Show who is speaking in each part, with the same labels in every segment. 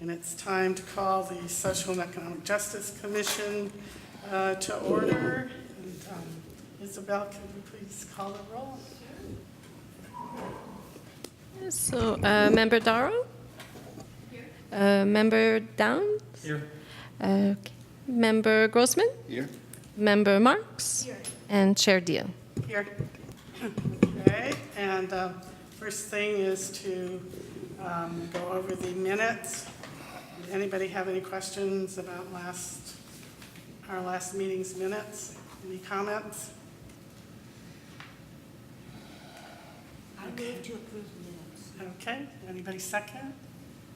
Speaker 1: And it's time to call the Social and Economic Justice Commission to order. And Isabel, can you please call the roll?
Speaker 2: So, Member Darrow? Here. Member Downs?
Speaker 3: Here.
Speaker 2: Okay. Member Grossman?
Speaker 3: Here.
Speaker 2: Member Marks?
Speaker 1: Here.
Speaker 2: And Chair Deal.
Speaker 1: Here. Okay, and first thing is to go over the minutes. Did anybody have any questions about our last meeting's minutes? Any comments?
Speaker 4: I move to approve the minutes.
Speaker 1: Okay, anybody second?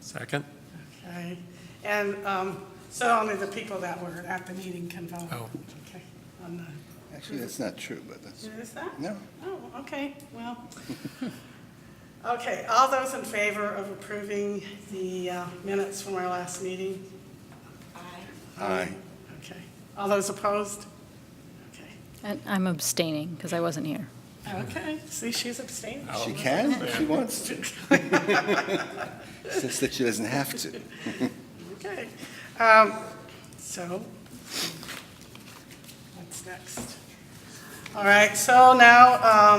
Speaker 3: Second.
Speaker 1: Okay, and so only the people that were at the meeting can vote?
Speaker 3: Oh.
Speaker 1: Okay.
Speaker 5: Actually, that's not true, but that's,
Speaker 1: Is that?
Speaker 5: no.
Speaker 1: Oh, okay, well. Okay, all those in favor of approving the minutes from our last meeting?
Speaker 5: Aye.
Speaker 1: Okay, all those opposed? Okay,
Speaker 6: And I'm abstaining because I wasn't here.
Speaker 1: okay, see, she's abstaining.
Speaker 5: She can if she wants to. Says that she doesn't have to.
Speaker 1: Okay, so, what's next? All right, so now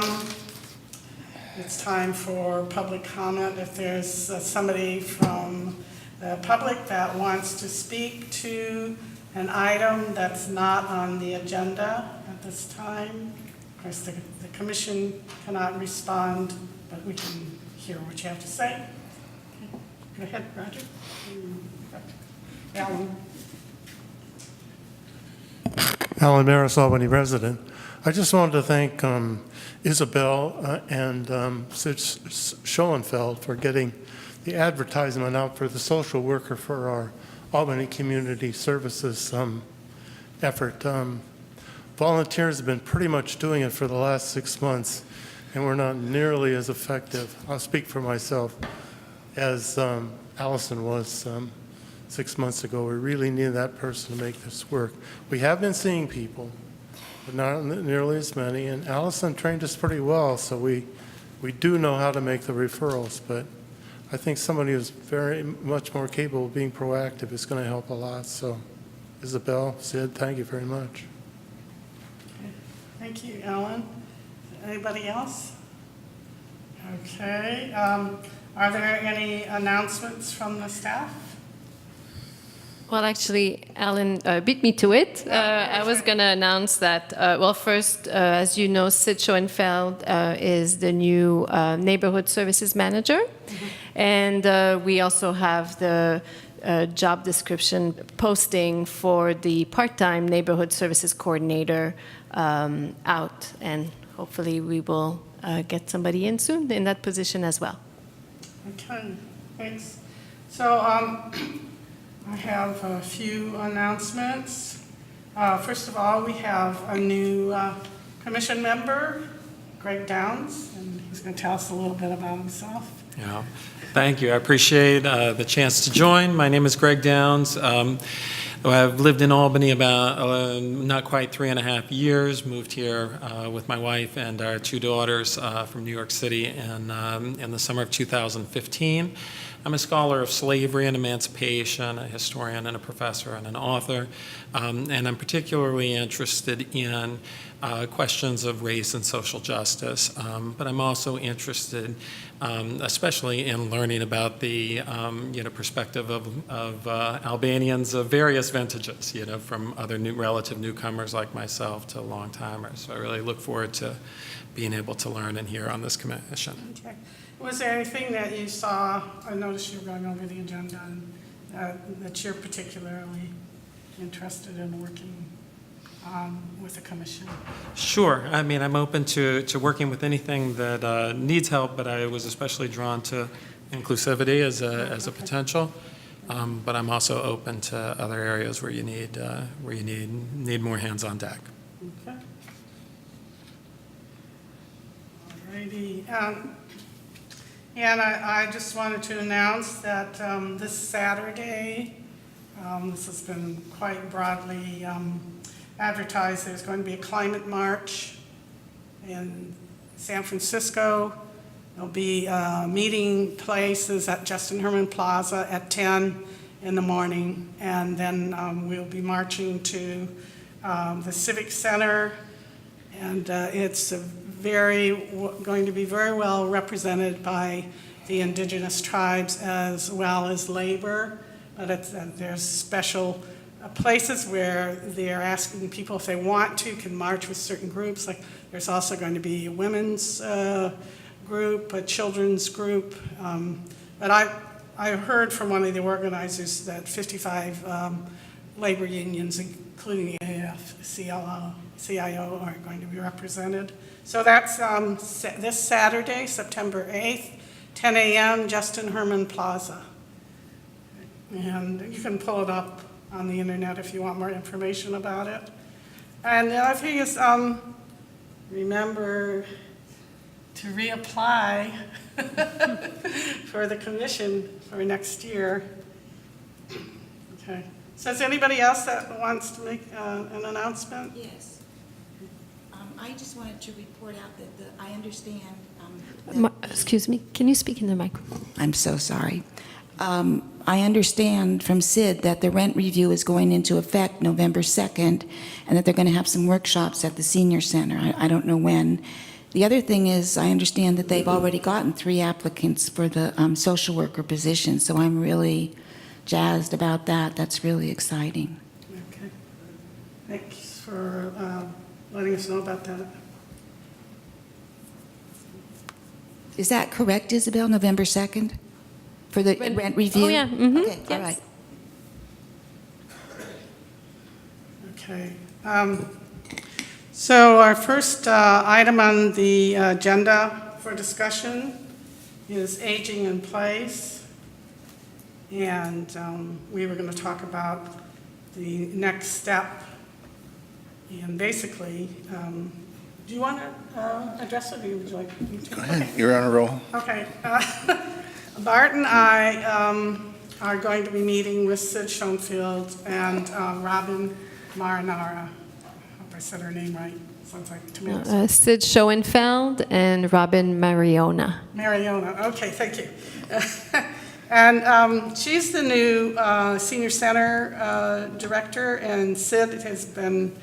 Speaker 1: it's time for public comment. If there's somebody from the public that wants to speak to an item that's not on the agenda at this time, of course, the commission cannot respond, but we can hear what you have to say. Okay. Go ahead, Roger. Alan.
Speaker 7: Alan Maris, Albany resident. I just wanted to thank Isabel and Sid Schoenfeld for getting the advertisement out for the social worker for our Albany Community Services effort. Volunteers have been pretty much doing it for the last 6 months, and we're not nearly as effective, I'll speak for myself, as Allison was 6 months ago. We really need that person to make this work. We have been seeing people, but not nearly as many, and Allison trained us pretty well, so we do know how to make the referrals, but I think somebody who's very much more capable of being proactive is going to help a lot. So Isabel, Sid, thank you very much.
Speaker 1: Thank you, Alan. Anybody else? Okay. Are there any announcements from the staff?
Speaker 2: Well, actually, Alan beat me to it. I was going to announce that, well, first, as you know, Sid Schoenfeld is the new neighborhood services manager. Mm-hmm. And we also have the job description posting for the part-time neighborhood services coordinator out. And hopefully we will get somebody in soon in that position as well.
Speaker 1: Okay, thanks. So I have a few announcements. First of all, we have a new commission member, Greg Downs, and he's going to tell us a little bit about himself.
Speaker 3: Yeah. Thank you. I appreciate the chance to join. My name is Greg Downs. I've lived in Albany about not quite 3.5 years. Moved here with my wife and our 2 daughters from New York City in the summer of 2015. I'm a scholar of slavery and emancipation, a historian and a professor and an author, and I'm particularly interested in questions of race and social justice, but I'm also interested especially in learning about the perspective of Albanians of various vintages, from other relative newcomers like myself to long-timers. So I really look forward to being able to learn and hear on this commission.
Speaker 1: Okay. Was there anything that you saw, I noticed you were going over the agenda, and, that you're particularly interested in working with the commission?
Speaker 3: Sure. I mean, I'm open to working with anything that needs help, but I was especially drawn to inclusivity as a potential. But I'm also open to other areas where you need more hands on deck.
Speaker 1: Okay. All righty. And I just wanted to announce that this Saturday, this has been quite broadly advertised, there's going to be a climate march in San Francisco There'll be meeting places at Justin Herman Plaza at 10 in the morning, and then we'll be marching to the Civic Center, and it's going to be very well represented by the indigenous tribes as well as labor, but there's special places where they're asking people if they want to can march with certain groups. Like there's also going to be a women's group, a children's group. But I heard from one of the organizers that 55 labor unions, including the CIO, are going to be represented. So that's this Saturday, September 8th, 10 a.m., Justin Herman Plaza. And you can pull it up on the internet if you want more information about it. And the other thing is, remember to reapply for the commission for next year. Okay. So is anybody else that wants to make an announcement?
Speaker 4: Yes. I just wanted to report out that I understand. that-
Speaker 2: Excuse me, can you speak in the microphone?
Speaker 4: I'm so sorry. I understand from Sid that the rent review is going into effect November 2nd, and that they're going to have some workshops at the senior center. I don't know when. The other thing is, I understand that they've already gotten 3 applicants for the social worker position, so I'm really jazzed about that. That's really exciting.
Speaker 1: Okay. Thanks for letting us know about that.
Speaker 4: Is that correct, Isabel, November 2nd? For the rent review?
Speaker 2: Oh, yeah. Mhm.
Speaker 4: Okay, all
Speaker 2: Yes.
Speaker 4: right.
Speaker 1: Okay. So our first item on the agenda for discussion is aging in place. And we were going to talk about the next step. And basically, do you want to address it, or would you like me to?
Speaker 5: Go ahead,
Speaker 1: Okay.
Speaker 5: you're on a roll.
Speaker 1: Okay. Bart and I are going to be meeting with Sid Schoenfield and Robin Marinara. I hope I said her name right. Sounds like tomatoes.
Speaker 2: Sid Schoenfeld and Robin Mariona.
Speaker 1: Mariona. Okay, thank you. And she's the new senior center director, and Sid has been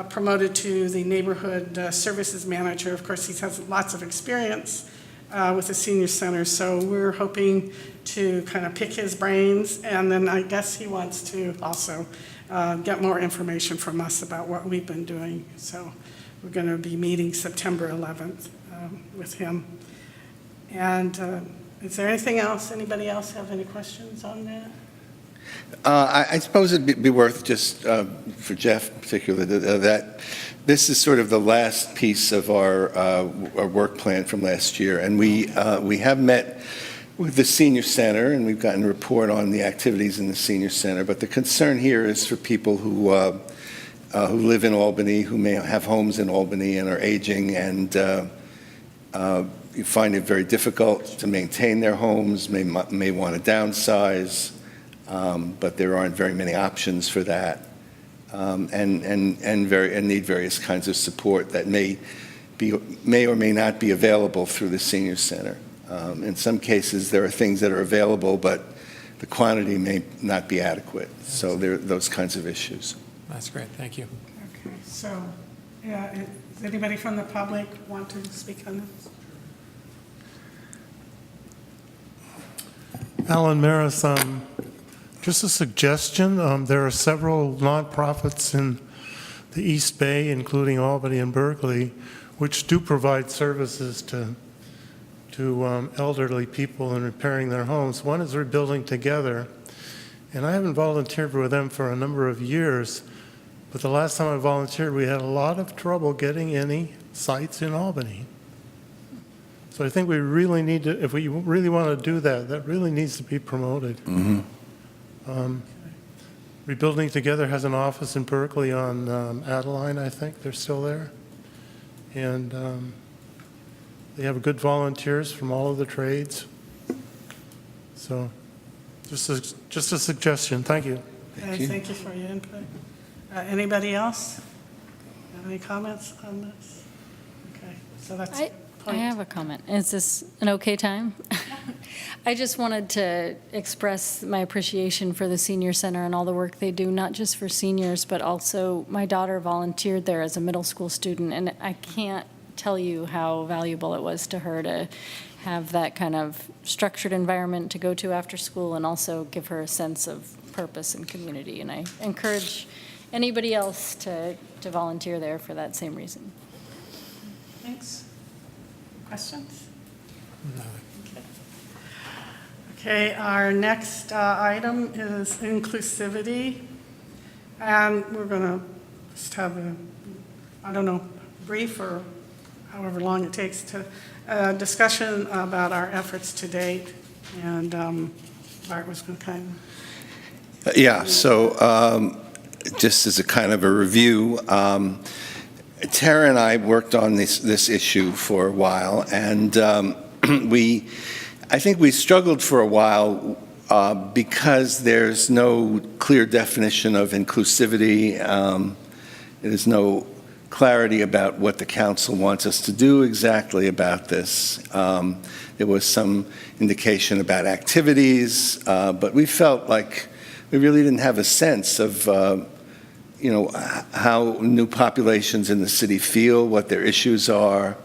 Speaker 1: promoted to the neighborhood services manager. Of course, he has lots of experience with the senior center, so we're hoping to kind of pick his brains, and then I guess he wants to also get more information from us about what we've been doing. So we're going to be meeting September 11th with him. And is there anything else? Anybody else have any questions on that?
Speaker 5: I suppose it'd be worth just, for Jeff particularly, that this is sort of the last piece of our work plan from last year. And we have met with the senior center, and we've gotten a report on the activities in the senior center. But the concern here is for people who live in Albany, who may have homes in Albany and are aging, and you find it very difficult to maintain their homes, may want to downsize, but there aren't very many options for that, and need various kinds of support that may or may not be available through the senior center. In some cases, there are things that are available, but the quantity may not be adequate. So there are those kinds of issues.
Speaker 3: That's great, thank you.
Speaker 1: Okay, so, does anybody from the public want to speak on this?
Speaker 7: Alan Maris, just a suggestion. There are several nonprofits in the East Bay, including Albany and Berkeley, which do provide services to elderly people in repairing their homes. One is Rebuilding Together, and I haven't volunteered with them for a number of years, but the last time I volunteered, we had a lot of trouble getting any sites in Albany. So I think we really need to, if we really want to do that, that really needs to be promoted. Rebuilding Together has an office in Berkeley on Adeline, I think. They're still there. And they have good volunteers from all of the trades. So just a suggestion. Thank you.
Speaker 5: Thank you.
Speaker 1: Thank you for your input. Anybody else have any comments on this? Okay, so that's,
Speaker 6: I have a comment. Is this an okay time? I just wanted to express my appreciation for the senior center and all the work they do, not just for seniors, but also my daughter volunteered there as a middle school student, and I can't tell you how valuable it was to her to have that kind of structured environment to go to after school and also give her a sense of purpose and community. And I encourage anybody else to volunteer there for that same reason.
Speaker 1: Thanks. Questions? No. Okay, our next item is inclusivity. And we're going to just have a, I don't know, brief or however long it takes to discussion about our efforts to date. And Bart was going to kind of.
Speaker 5: Yeah, so just as a kind of a review, Tara and I worked on this issue for a while, and I think we struggled for a while because there's no clear definition of inclusivity. There's no clarity about what the council wants us to do exactly about this. There was some indication about activities, but we felt like we really didn't have a sense of how new populations in the city feel, what their issues are.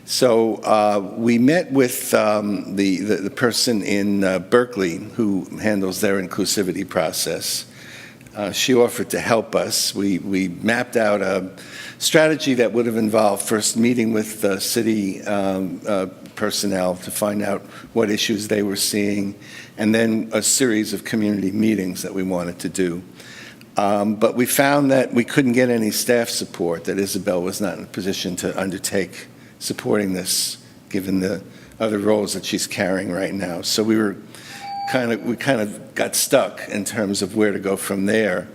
Speaker 5: So we met with the person in Berkeley who handles their inclusivity process. She offered to help us. We mapped out a strategy that would have involved first meeting with the city personnel to find out what issues they were seeing, and then a series of community meetings that we wanted to do. But we found that we couldn't get any staff support, that Isabel was not in a position to undertake supporting this, given the other roles that she's carrying right now. So we kind of got stuck in terms of where to go from there.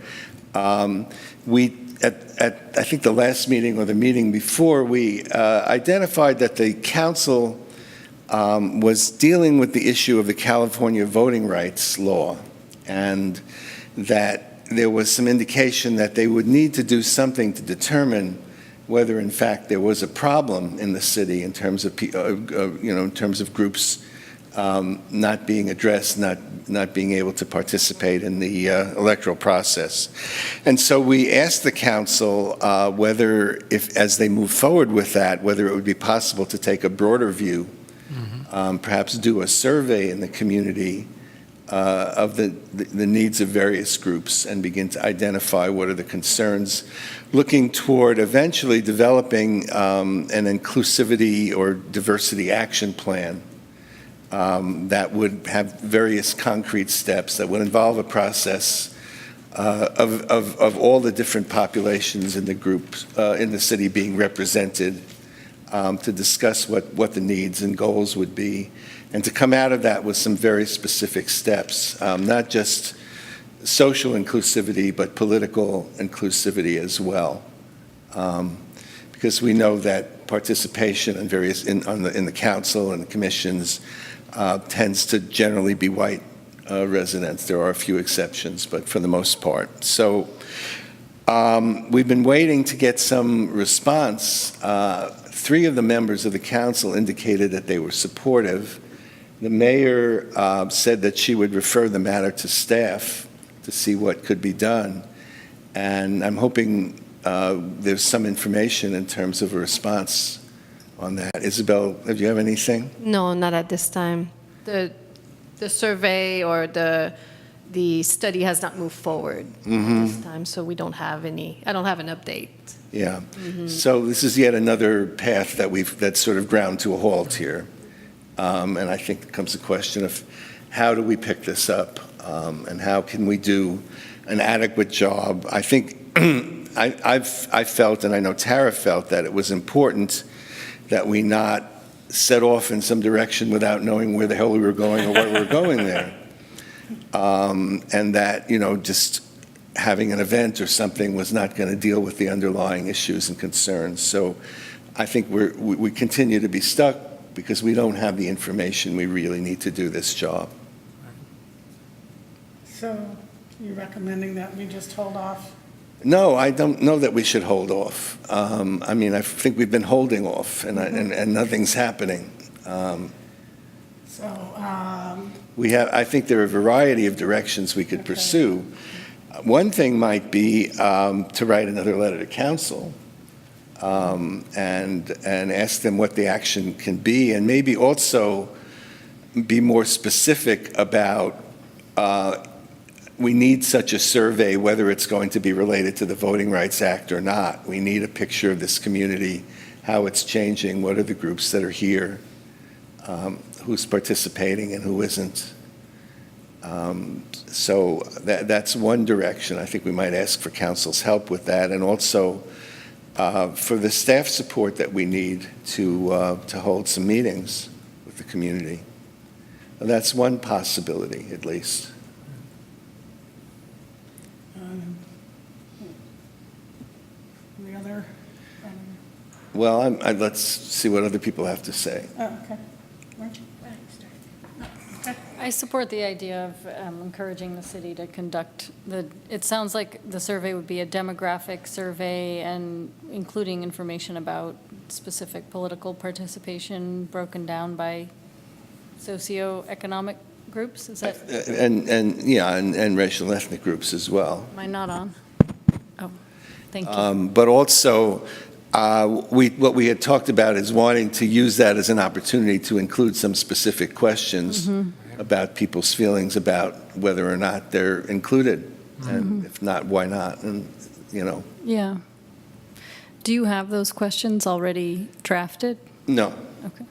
Speaker 5: At I think the last meeting or the meeting before, we identified that the council was dealing with the issue of the California voting rights law, and that there was some indication that they would need to do something to determine whether, in fact, there was a problem in the city in terms of in terms of groups not being addressed, not being able to participate in the electoral process. And so we asked the council whether, if as they move forward with that, whether it would be possible to take a broader view, perhaps do a survey in the community of the needs of various groups and begin to identify what are the concerns, looking toward eventually developing an inclusivity or diversity action plan that would have various concrete steps that would involve a process of all the different populations in the groups in the city being represented to discuss what the needs and goals would be, and to come out of that with some very specific steps, not just social inclusivity, but political inclusivity as well. Because we know that participation in various in the council and the commissions tends to generally be white residents. There are a few exceptions, but for the most part. So we've been waiting to get some response. 3 of the members of the council indicated that they were supportive. The mayor said that she would refer the matter to staff to see what could be done. And I'm hoping there's some information in terms of a response on that. Isabel, do you have anything?
Speaker 2: No, not at this time. The survey or the study has not moved forward at this time, so we don't have any. I don't have an update.
Speaker 5: Yeah. So this is yet another path that's sort of ground to a halt here. And I think it comes the question of how do we pick this up, and how can we do an adequate job? I think I felt, and I know Tara felt, that it was important that we not set off in some direction without knowing where the hell we were going or where we were going there. And that, just having an event or something was not going to deal with the underlying issues and concerns. So I think we continue to be stuck because we don't have the information we really need to do this job.
Speaker 1: So you're recommending that we just hold off
Speaker 5: No, I don't know that we should hold off. I mean, I think we've been holding off, and nothing's happening.
Speaker 1: So,
Speaker 5: I think there are a variety of directions we could pursue. One thing might be to write another letter to council and ask them what the action can be, and maybe also be more specific about we need such a survey, whether it's going to be related to the Voting Rights Act or not. We need a picture of this community, how it's changing, what are the groups that are here, who's participating and who isn't. So that's one direction. I think we might ask for council's help with that, and also for the staff support that we need to hold some meetings with the community. That's one possibility, at least.
Speaker 1: the other,
Speaker 5: Well, let's see what other people have to say.
Speaker 1: oh, okay. Margie? Okay.
Speaker 6: I support the idea of encouraging the city to conduct it sounds like the survey would be a demographic survey and including information about specific political participation broken down by socioeconomic groups, is that,
Speaker 5: And racial ethnic groups as well.
Speaker 6: am I not on? Oh, thank you.
Speaker 5: But also, what we had talked about is wanting to use that as an opportunity to include some specific questions about people's feelings about whether or not they're included, and if not, why not, and,
Speaker 6: Yeah. Do you have those questions already drafted?
Speaker 5: no.
Speaker 6: Okay.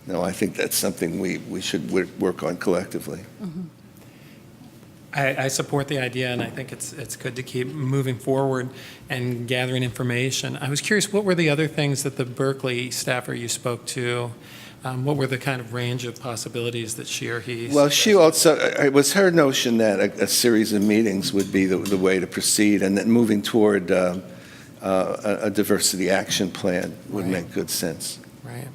Speaker 5: No, I think that's something we should work on collectively.
Speaker 3: I support the idea, and I think it's good to keep moving forward and gathering information. I was curious, what were the other things that the Berkeley staffer you spoke to, what were the kind of range of possibilities that she or he?
Speaker 5: Well, she also, it was her notion that a series of meetings would be the way to proceed, and that moving toward a diversity action plan would make good sense.
Speaker 3: Right.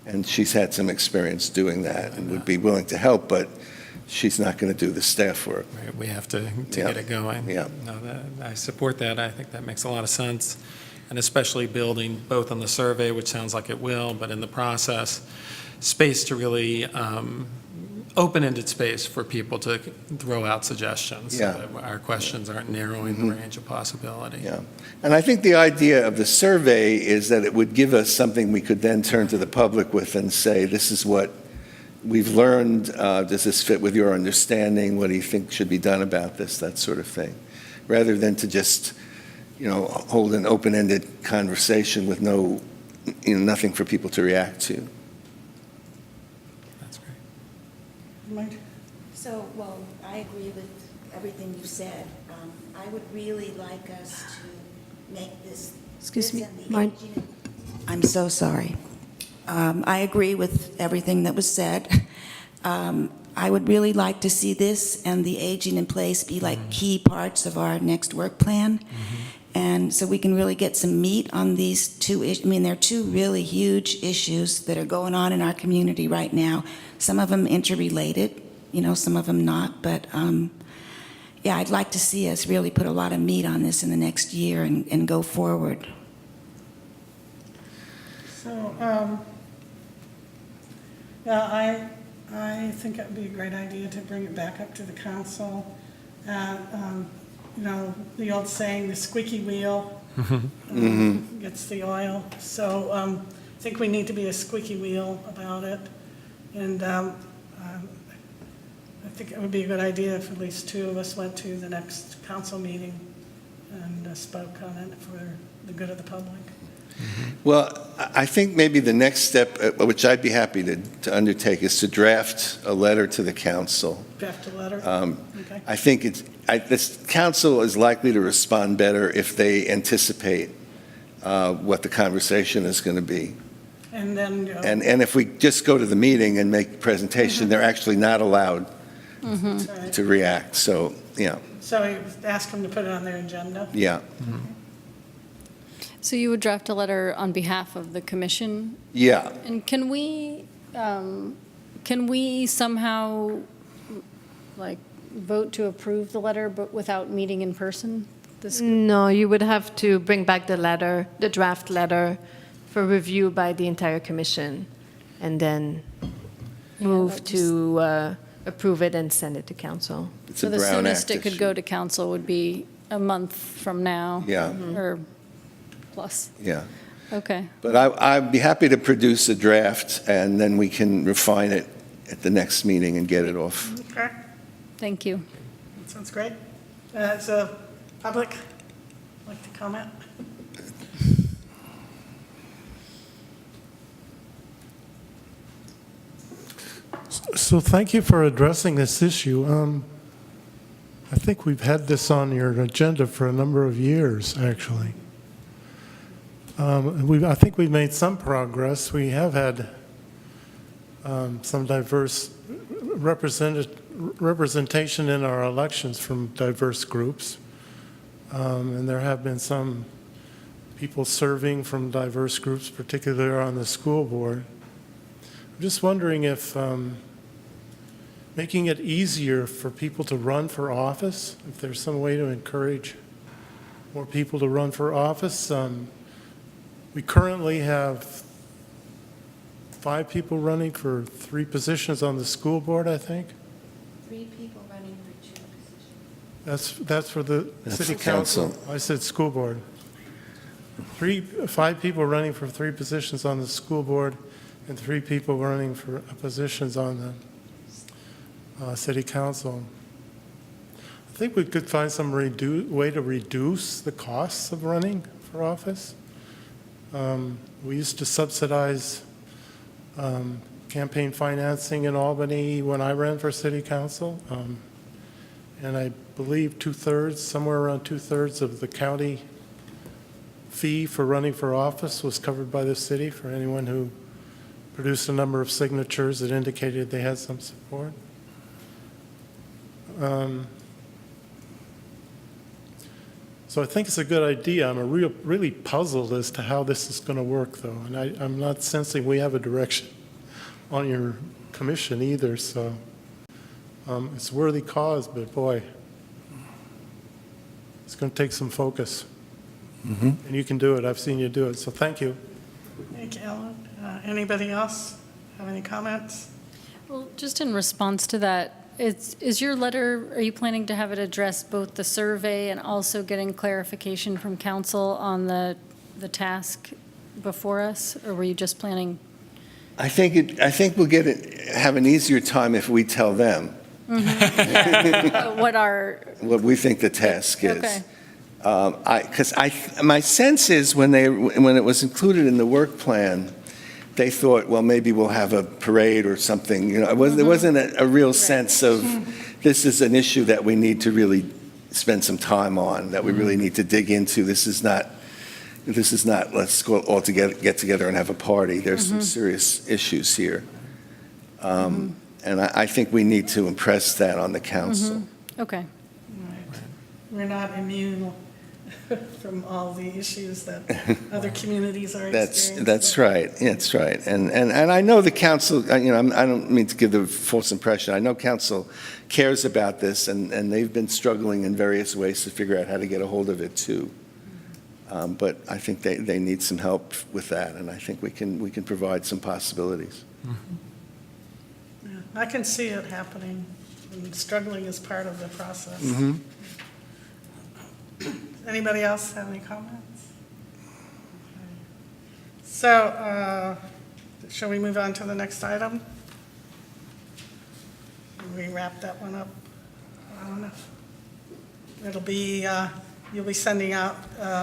Speaker 5: And she's had some experience doing that and would be willing to help, but she's not going to do the staff work.
Speaker 3: Right, we have to get it going.
Speaker 5: Yeah.
Speaker 3: No, I support that. I think that makes a lot of sense, and especially building both on the survey, which sounds like it will, but in the process, space to really open-ended space for people to throw out suggestions.
Speaker 5: Yeah.
Speaker 3: So that our questions aren't narrowing the range of possibility.
Speaker 5: Yeah. And I think the idea of the survey is that it would give us something we could then turn to the public with and say, this is what we've learned. Does this fit with your understanding? What do you think should be done about this? That sort of thing. Rather than to just, hold an open-ended conversation with nothing for people to react to.
Speaker 3: That's great.
Speaker 1: Margie?
Speaker 4: So, well, I agree with everything you said. I would really like us to make this.
Speaker 2: Excuse me,
Speaker 4: this and the
Speaker 2: Mar-
Speaker 4: aging- I'm so sorry. I agree with everything that was said. I would really like to see this and the aging in place be like key parts of our next work plan. And so we can really get some meat on these two issues. I mean, they're two really huge issues that are going on in our community right now. Some of them interrelated, some of them not. But yeah, I'd like to see us really put a lot of meat on this in the next year and go forward.
Speaker 1: So, yeah, I think it would be a great idea to bring it back up to the council. The old saying, the squeaky wheel gets the oil. So I think we need to be a squeaky wheel about it. And I think it would be a good idea if at least two of us went to the next council meeting and spoke on it for the good of the public.
Speaker 5: Well, I think maybe the next step, which I'd be happy to undertake, is to draft a letter to the council.
Speaker 1: Draft a letter? Okay.
Speaker 5: I think this council is likely to respond better if they anticipate what the conversation is going to be.
Speaker 1: And then,
Speaker 5: And if we just go to the meeting and make a presentation, they're actually not allowed
Speaker 1: sorry.
Speaker 5: to react. So,
Speaker 1: So you ask them to put it on their agenda?
Speaker 5: yeah.
Speaker 6: So you would draft a letter on behalf of the commission?
Speaker 5: Yeah.
Speaker 6: And can we somehow, vote to approve the letter, but without meeting in person?
Speaker 2: No, you would have to bring back the letter, the draft letter, for review by the entire commission, and then move
Speaker 6: that
Speaker 2: to approve it and send it to council.
Speaker 5: It's
Speaker 6: So
Speaker 5: a
Speaker 6: the
Speaker 5: Brown
Speaker 6: soonest
Speaker 5: Act
Speaker 6: it could
Speaker 5: issue.
Speaker 6: go to council would be a month from now?
Speaker 5: Yeah.
Speaker 6: Or plus?
Speaker 5: Yeah.
Speaker 6: Okay.
Speaker 5: But I'd be happy to produce a draft, and then we can refine it at the next meeting and get it off.
Speaker 1: Okay,
Speaker 6: Thank you.
Speaker 1: that sounds great. Is the public like to comment?
Speaker 7: So thank you for addressing this issue. I think we've had this on your agenda for a number of years, actually. I think we've made some progress. We have had some diverse representation in our elections from diverse groups. And there have been some people serving from diverse groups, particularly on the school board. I'm just wondering if making it easier for people to run for office, if there's some way to encourage more people to run for office. We currently have 5 people running for 3 positions on the school board, I think.
Speaker 4: 3 people running for 2 positions.
Speaker 7: That's for the
Speaker 5: That's
Speaker 7: city
Speaker 5: the council.
Speaker 7: council. I said school board. 5 people running for 3 positions on the school board, and 3 people running for positions on the city council. I think we could find some way to reduce the costs of running for office. We used to subsidize campaign financing in Albany when I ran for city council. And I believe somewhere around 2/3 of the county fee for running for office was covered by the city for anyone who produced a number of signatures that indicated they had some support. So I think it's a good idea. I'm really puzzled as to how this is going to work, though. And I'm not sensing we have a direction on your commission either, so it's a worthy cause, but boy, it's going to take some focus. And you can do it. I've seen you do it, so thank you.
Speaker 1: Thank you, Ellen. Anybody else have any comments?
Speaker 6: Well, just in response to that, is your letter, are you planning to have it address both the survey and also getting clarification from council on the task before us? Or were you just planning?
Speaker 5: I think we'll have an easier time if we tell them what we think the task is.
Speaker 6: Okay.
Speaker 5: Because my sense is when it was included in the work plan, they thought, well, maybe we'll have a parade or something. There wasn't a real sense of this is an issue that we need to really spend some time on, that we really need to dig into. This is not let's go all together, get together and have a party. There's some serious issues here. And I think we need to impress that on the council.
Speaker 6: Okay.
Speaker 1: Right. We're not immune from all the issues that other communities are experiencing.
Speaker 5: That's right. Yeah, that's right. And I know the council, I don't mean to give the false impression. I know council cares about this, and they've been struggling in various ways to figure out how to get a hold of it too. But I think they need some help with that, and I think we can provide some possibilities.
Speaker 1: Yeah, I can see it happening, and struggling is part of the process. Anybody else have any comments? Okay. So, shall we move on to the next item? We wrap that one up. I don't know. It'll be, you'll be sending out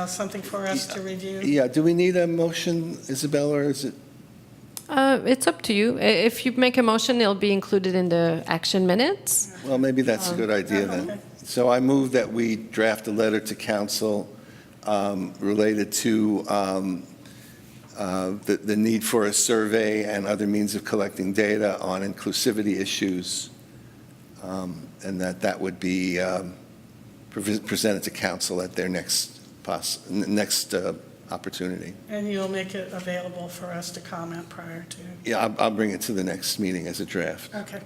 Speaker 1: something for us to review?
Speaker 5: Yeah, do we need a motion, Isabel, or is it?
Speaker 2: It's up to you. If you make a motion, it'll be included in the action minutes.
Speaker 5: Well, maybe that's a good idea then.
Speaker 1: okay.
Speaker 5: So I move that we draft a letter to council related to the need for a survey and other means of collecting data on inclusivity issues, and that would be presented to council at their next opportunity.
Speaker 1: And you'll make it available for us to comment prior to?
Speaker 5: Yeah, I'll bring it to the next meeting as a draft.
Speaker 1: Okay.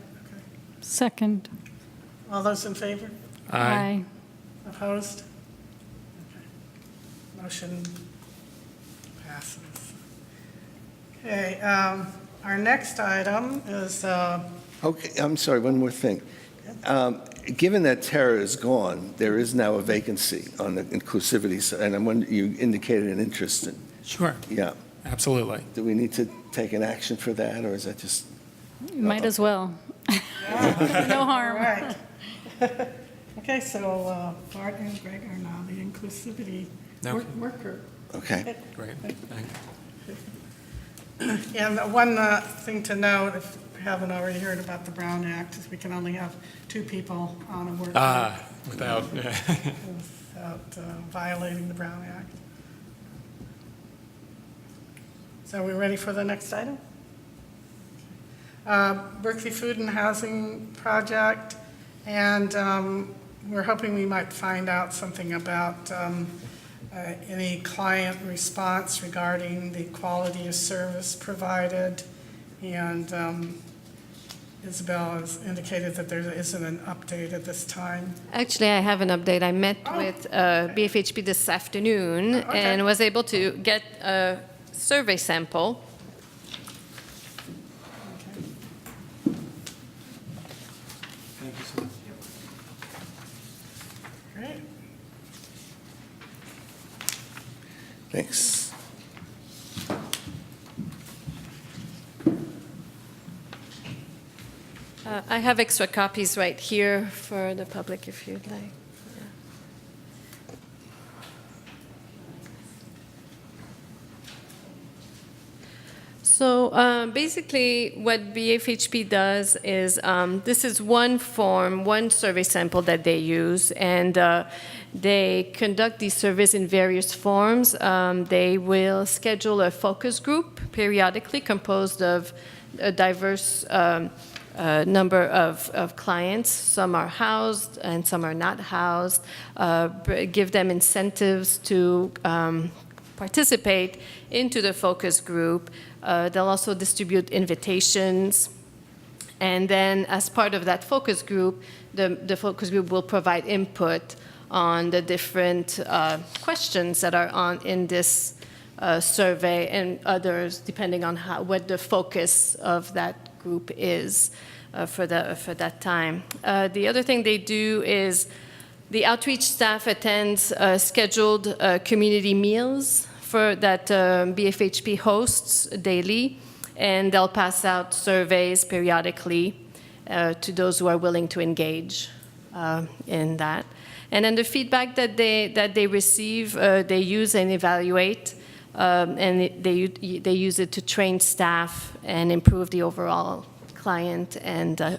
Speaker 6: Second.
Speaker 1: All those in favor?
Speaker 6: Aye.
Speaker 1: Opposed? Okay. Motion passes. Okay, our next item is,
Speaker 5: Okay, I'm sorry, one more thing. Given that Tara is gone, there is now a vacancy on the inclusivity side, and I'm wondering, you indicated an interest in,
Speaker 3: Sure,
Speaker 5: yeah.
Speaker 3: absolutely.
Speaker 5: Do we need to take an action for that, or is that just?
Speaker 6: You might as well. No
Speaker 1: all
Speaker 6: harm.
Speaker 1: right. Okay, so Bart and Greg are now the inclusivity
Speaker 3: Okay.
Speaker 1: worker.
Speaker 5: Okay.
Speaker 3: Great, thank you.
Speaker 1: And one thing to note, if you haven't already heard about the Brown Act, is we can only have 2 people on a work group
Speaker 3: Without,
Speaker 1: without violating the Brown Act. So are we ready for the next item? Berkeley Food and Housing Project, and we're hoping we might find out something about any client response regarding the quality of service provided, and Isabel has indicated that there isn't an update at this time.
Speaker 2: Actually, I have an update. I met with BFHP this afternoon and was able to get a survey sample.
Speaker 1: Great.
Speaker 5: Thanks.
Speaker 2: I have extra copies right here for the public if you'd like. So basically, what BFHP does is this is one form, one survey sample that they use, and they conduct these surveys in various forms. They will schedule a focus group periodically composed of a diverse number of clients. Some are housed and some are not housed. Give them incentives to participate into the focus group. They'll also distribute invitations. And then as part of that focus group, the focus group will provide input on the different questions that are in this survey and others, depending on what the focus of that group is for that time. The other thing they do is the outreach staff attends scheduled community meals that BFHP hosts daily, and they'll pass out surveys periodically to those who are willing to engage in that. And then the feedback that they receive, they use and evaluate, and they use it to train staff and improve the overall client and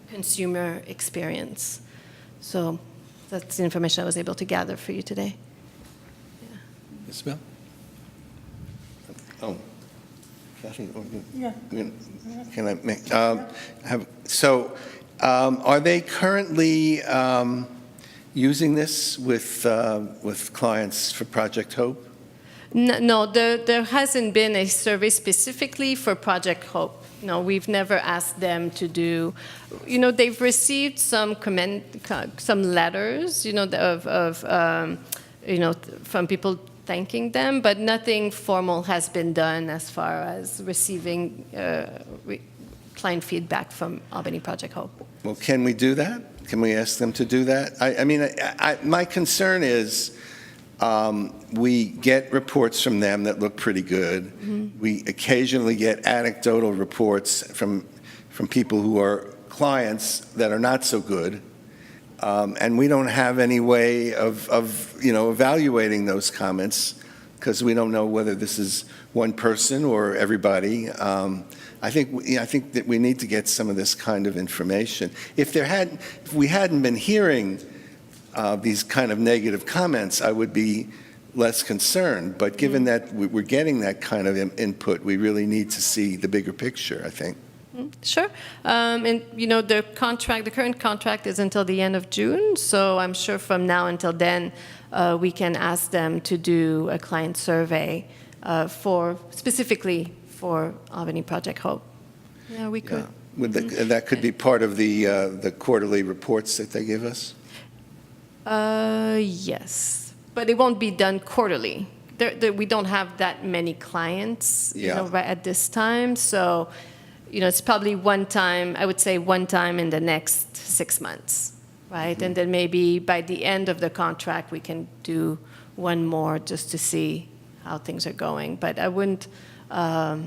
Speaker 2: consumer experience. So that's the information I was able to gather for you today.
Speaker 5: Isabel? Oh, Kathy?
Speaker 1: Yeah.
Speaker 5: Can I make, are they currently using this with clients for Project Hope?
Speaker 2: No, there hasn't been a survey specifically for Project Hope. No, we've never asked them to do. They've received some letters, from people thanking them, but nothing formal has been done as far as receiving client feedback from Albany Project Hope.
Speaker 5: Well, can we do that? Can we ask them to do that? My concern is we get reports from them that look pretty good. Mm-hmm. We occasionally get anecdotal reports from people who are clients that are not so good. And we don't have any way of evaluating those comments because we don't know whether this is one person or everybody. I think that we need to get some of this kind of information. If we hadn't been hearing these kind of negative comments, I would be less concerned. But given that we're getting that kind of input, we really need to see the bigger picture, I think.
Speaker 2: Sure. And, the current contract is until the end of June, so I'm sure from now until then, we can ask them to do a client survey specifically for Albany Project Hope. Yeah, we could.
Speaker 5: And that could be part of the quarterly reports that they give us?
Speaker 2: Yes, but it won't be done quarterly. We don't have that many clients,
Speaker 5: Yeah.
Speaker 2: right at this time. So, it's probably one time, I would say one time in the next 6 months, right? And then maybe by the end of the contract, we can do one more just to see how things are going. But I wouldn't, I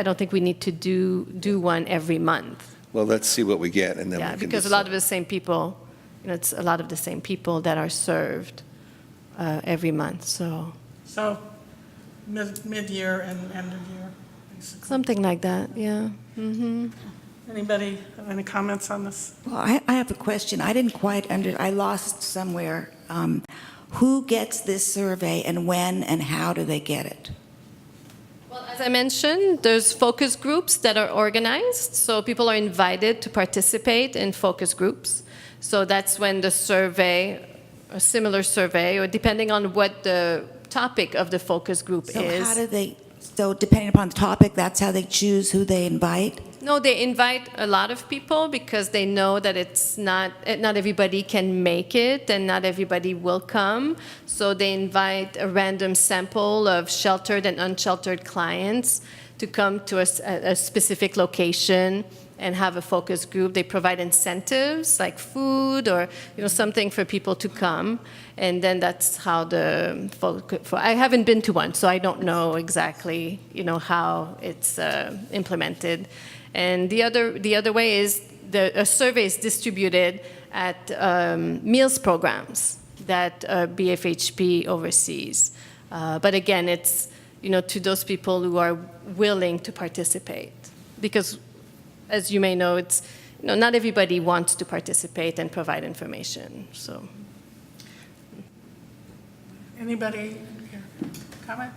Speaker 2: don't think we need to do one every month.
Speaker 5: Well, let's see what we get, and then we
Speaker 2: Yeah,
Speaker 5: can
Speaker 2: because a
Speaker 5: decide.
Speaker 2: lot of the same people, it's a lot of the same people that are served every month, so
Speaker 1: So mid-year and end of year, basically.
Speaker 2: something like that, yeah.
Speaker 1: Anybody have any comments on this?
Speaker 4: Well, I have a question. I didn't quite I lost somewhere. Who gets this survey and when and how do they get it?
Speaker 2: Well, as I mentioned, there's focus groups that are organized, so people are invited to participate in focus groups. So that's when the survey, a similar survey, or depending on what the topic of the focus group
Speaker 4: So
Speaker 2: is.
Speaker 4: how do they, so depending upon the topic, that's how they choose who they invite?
Speaker 2: No, they invite a lot of people because they know that not everybody can make it and not everybody will come. So they invite a random sample of sheltered and unsheltered clients to come to a specific location and have a focus group. They provide incentives like food or something for people to come, and then that's how the focus. I haven't been to one, so I don't know exactly how it's implemented. And the other way is a survey is distributed at meals programs that BFHP oversees. But again, it's to those people who are willing to participate, because as you may know, it's not everybody wants to participate and provide information. So,
Speaker 1: Anybody here? Comment?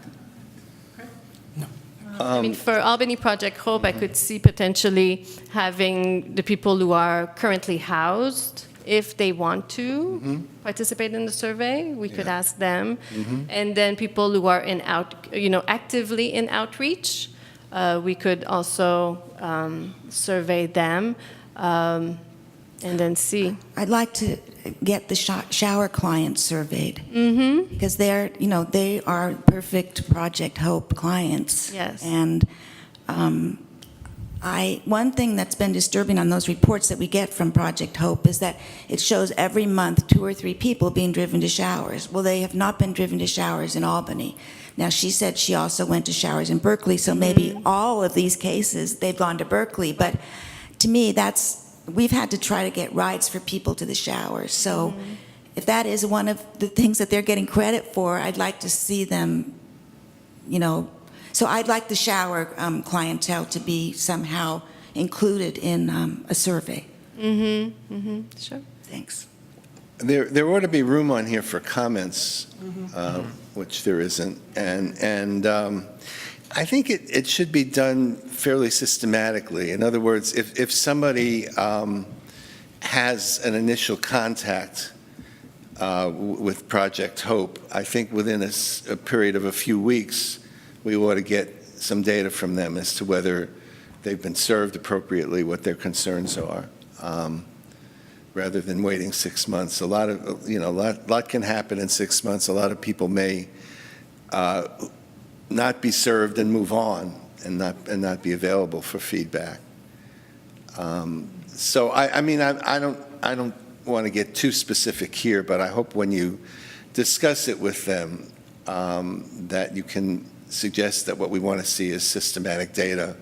Speaker 2: I mean, for Albany Project Hope, I could see potentially having the people who are currently housed, if they want to participate in the survey, we could ask them, and then people who are actively in outreach, we could also survey them and then see.
Speaker 4: I'd like to get the shower clients surveyed. Because they are perfect Project Hope clients.
Speaker 2: Yes.
Speaker 4: And one thing that's been disturbing on those reports that we get from Project Hope is that it shows every month 2 or 3 people being driven to showers. Well, they have not been driven to showers in Albany. Now, she said she also went to showers in Berkeley, so maybe all of these cases, they've gone to Berkeley. But to me, we've had to try to get rides for people to the showers. So if that is one of the things that they're getting credit for, I'd like to see them, so I'd like the shower clientele to be somehow included in a survey.
Speaker 2: Sure.
Speaker 4: Thanks.
Speaker 5: There ought to be room on here for comments, which there isn't. And I think it should be done fairly systematically. In other words, if somebody has an initial contact with Project Hope, I think within a period of a few weeks, we ought to get some data from them as to whether they've been served appropriately, what their concerns are, rather than waiting 6 months. A lot can happen in 6 months. A lot of people may not be served and move on and not be available for feedback. So I don't want to get too specific here, but I hope when you discuss it with them that you can suggest that what we want to see is systematic data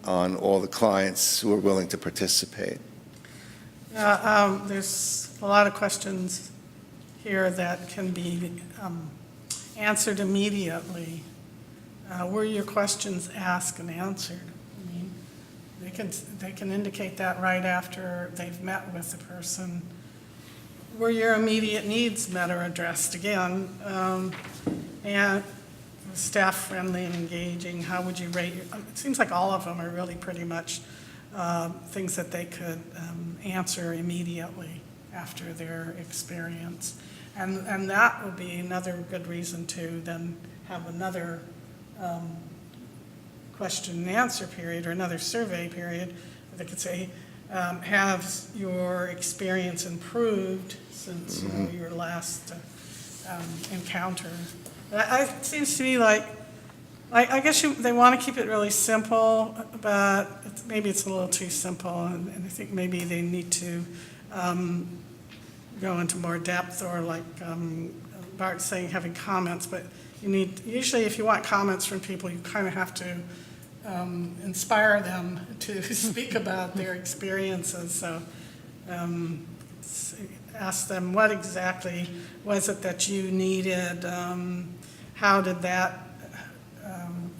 Speaker 5: on all the clients who are willing to participate.
Speaker 1: Yeah, there's a lot of questions here that can be answered immediately. Were your questions asked and answered? I mean, they can indicate that right after they've met with the person. Were your immediate needs met or addressed again? And staff-friendly and engaging, how would you rate it seems like all of them are really pretty much things that they could answer immediately after their experience. And that would be another good reason to then have another question and answer period or another survey period, they could say, has your experience improved since your last encounter? It seems to me like, I guess they want to keep it really simple, but maybe it's a little too simple, and I think maybe they need to go into more depth, or like Bart's saying, having comments, but usually if you want comments from people, you kind of have to inspire them to speak about their experiences. So ask them, what exactly was it that you needed? How did that,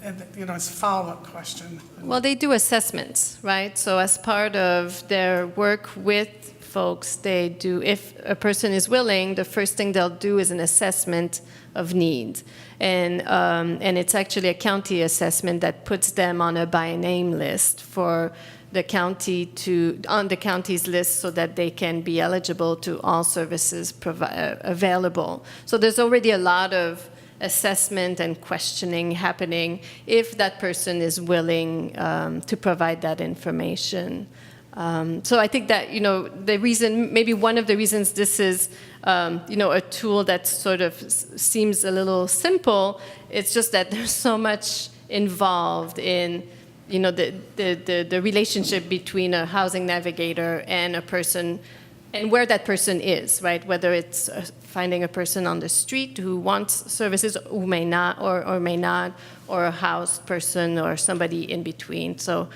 Speaker 1: it's a follow-up question.
Speaker 2: Well, they do assessments, right? So as part of their work with folks, they do, if a person is willing, the first thing they'll do is an assessment of need. And it's actually a county assessment that puts them on a by name list for the county on the county's list, so that they can be eligible to all services available. So there's already a lot of assessment and questioning happening if that person is willing to provide that information. So I think that, the reason, maybe one of the reasons this is, a tool that sort of seems a little simple, it's just that there's so much involved in, the relationship between a housing navigator and a person, and where that person is, right? Whether it's finding a person on the street who wants services, who may not, or may not, or a housed person, or somebody in between. So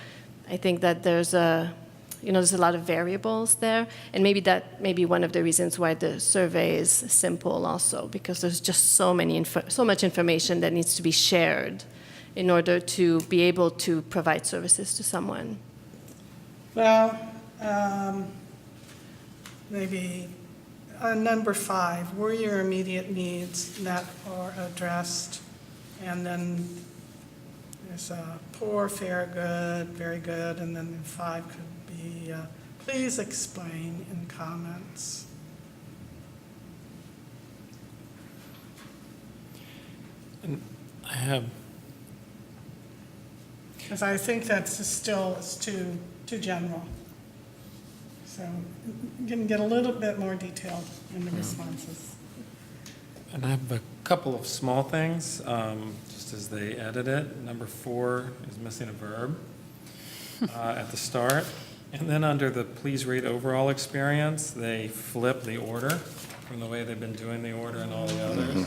Speaker 2: I think that there's a lot of variables there, and maybe that may be one of the reasons why the survey is simple also, because there's just so much information that needs to be shared in order to be able to provide services to someone.
Speaker 1: Well, maybe number 5, were your immediate needs met or addressed? And then there's poor, fair, good, very good, and then 5 could be please explain in comments.
Speaker 3: And I have,
Speaker 1: Because I think that's still it's too general. So you can get a little bit more detailed in the responses.
Speaker 3: and I have a couple of small things, just as they edit it. Number 4 is missing a verb at the start. And then under the please rate overall experience, they flip the order from the way they've been doing the order and all the others.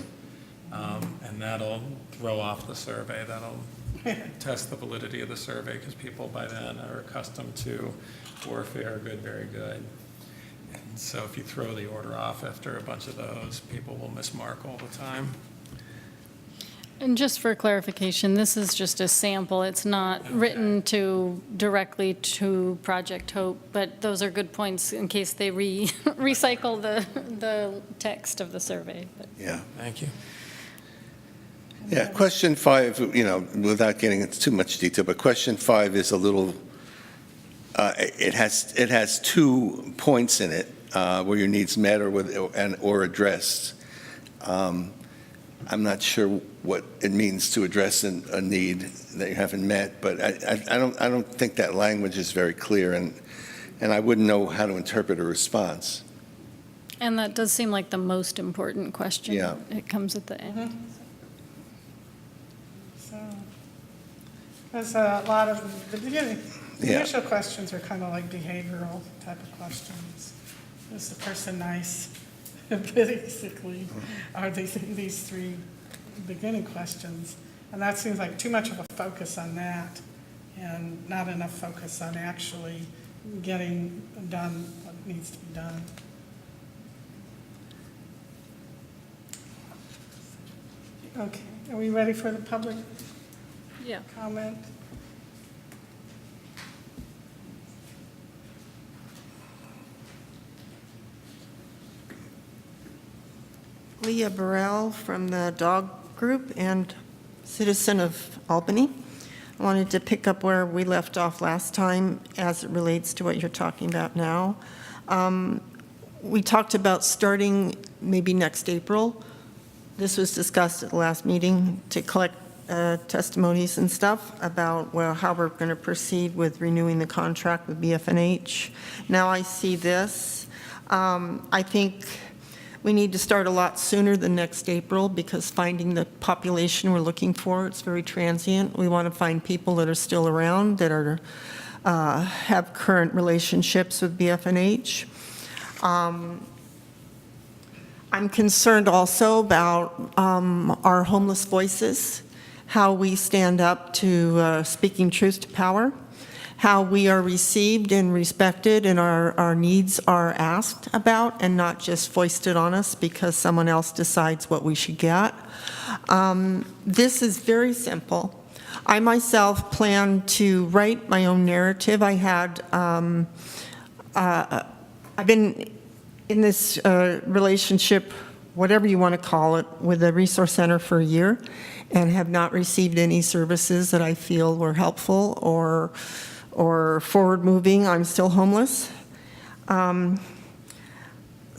Speaker 3: And that'll throw off the survey. That'll test the validity of the survey, because people by then are accustomed to poor, fair, good, very good. And so if you throw the order off after a bunch of those, people will mismark all the time.
Speaker 6: And just for clarification, this is just a sample. It's not written directly to Project Hope, but those are good points in case they recycle the text of the survey. But.
Speaker 5: Yeah.
Speaker 3: Thank you.
Speaker 5: Yeah, question 5, without getting into too much detail, but question 5 is a little, it has 2 points in it where your needs met or addressed. I'm not sure what it means to address a need that you haven't met, but I don't think that language is very clear, and I wouldn't know how to interpret a response.
Speaker 6: And that does seem like the most important question.
Speaker 5: Yeah.
Speaker 6: It comes at the end.
Speaker 1: So there's a lot of the beginning. The initial questions are kind of like behavioral type of questions. Is the person nice? Basically, are these 3 beginning questions? And that seems like too much of a focus on that, and not enough focus on actually getting done what needs to be done. Okay, are we ready for the public comment?
Speaker 8: Leah Burrell from the Dog Group and citizen of Albany. I wanted to pick up where we left off last time as it relates to what you're talking about now. We talked about starting maybe next April. This was discussed at the last meeting, to collect testimonies and stuff about, well, how we're going to proceed with renewing the contract with BFNH. Now I see this. I think we need to start a lot sooner than next April, because finding the population we're looking for, it's very transient. We want to find people that are still around, that are have current relationships with BFNH. I'm concerned also about our homeless voices, how we stand up to speaking truth to power, how we are received and respected and our needs are asked about and not just foisted on us because someone else decides what we should get. This is very simple. I myself plan to write my own narrative. I've been in this relationship, whatever you want to call it, with the Resource Center for a year and have not received any services that I feel were helpful or forward-moving. I'm still homeless. So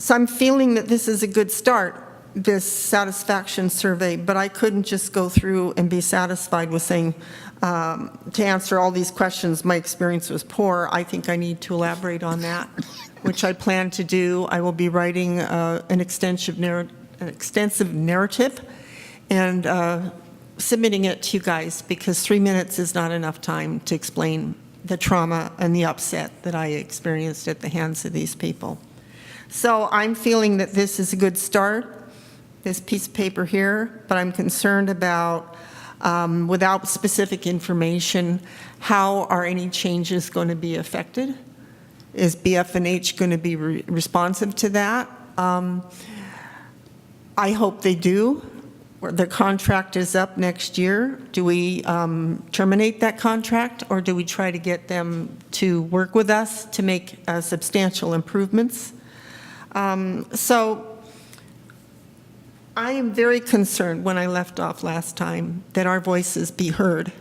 Speaker 8: I'm feeling that this is a good start, this satisfaction survey, but I couldn't just go through and be satisfied with saying, to answer all these questions, my experience was poor. I think I need to elaborate on that, which I plan to do. I will be writing an extensive narrative and submitting it to you guys, because 3 minutes is not enough time to explain the trauma and the upset that I experienced at the hands of these people. So I'm feeling that this is a good start, this piece of paper here, but I'm concerned about, without specific information, how are any changes going to be affected? Is BFNH going to be responsive to that? I hope they do. The contract is up next year. Do we terminate that contract, or do we try to get them to work with us to make substantial improvements? So I am very concerned when I left off last time that our voices be heard.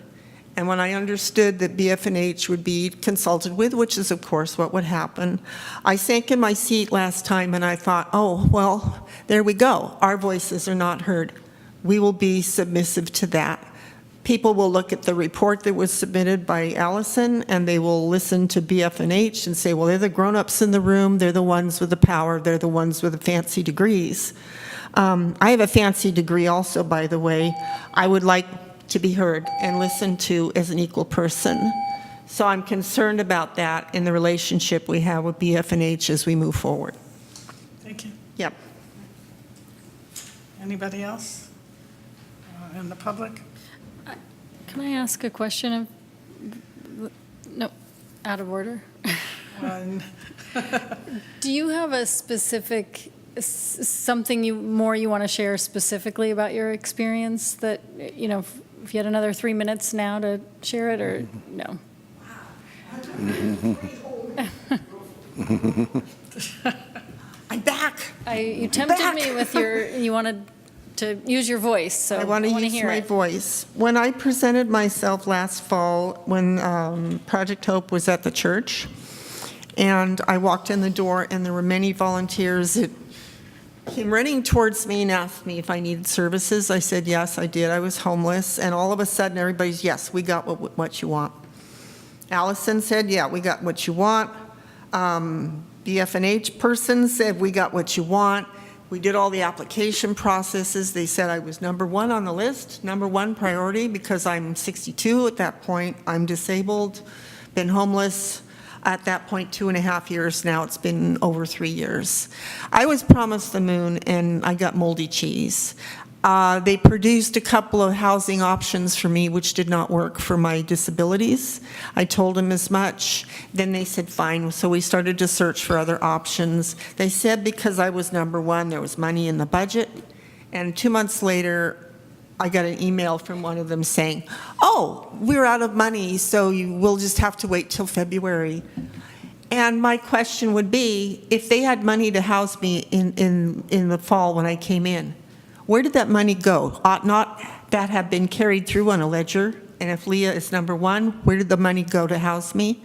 Speaker 8: And when I understood that BFNH would be consulted with, which is of course what would happen, I sank in my seat last time and I thought, oh, well, there we go. Our voices are not heard. We will be submissive to that. People will look at the report that was submitted by Allison and they will listen to BFNH and say, well, they're the grown-ups in the room. They're the ones with the power. They're the ones with the fancy degrees. I have a fancy degree also, by the way. I would like to be heard and listened to as an equal person. So I'm concerned about that in the relationship we have with BFNH as we move forward.
Speaker 1: Thank you.
Speaker 8: Yep.
Speaker 1: Anybody else in the public?
Speaker 6: Can I ask a question of, no, out of order?
Speaker 1: One.
Speaker 6: Do you have a specific, something you want to share specifically about your experience that, you know, if you had another 3 minutes now to share it, or no?
Speaker 8: I'm back.
Speaker 6: You tempted me with you wanted to use your voice, so
Speaker 8: I want to use
Speaker 6: hear
Speaker 8: my
Speaker 6: it.
Speaker 8: voice. When I presented myself last fall, when Project Hope was at the church, and I walked in the door, and there were many volunteers that came running towards me and asked me if I needed services. I said, yes, I did. I was homeless. And all of a sudden, everybody's, yes, we got what you want. Allison said, yeah, we got what you want. BFNH person said, we got what you want. We did all the application processes. They said I was number one on the list, number one priority, because I'm 62 at that point. I'm disabled, been homeless. At that point, 2.5 years. Now it's been over 3 years. I was promised the moon, and I got moldy cheese. They produced a couple of housing options for me, which did not work for my disabilities. I told them as much. Then they said, fine. So we started to search for other options. They said because I was number one, there was money in the budget. And 2 months later, I got an email from one of them saying, oh, we're out of money, so we'll just have to wait till February. And my question would be, if they had money to house me in the fall when I came in, where did that money go? Ought not that have been carried through on a ledger? And if Leah is number one, where did the money go to house me?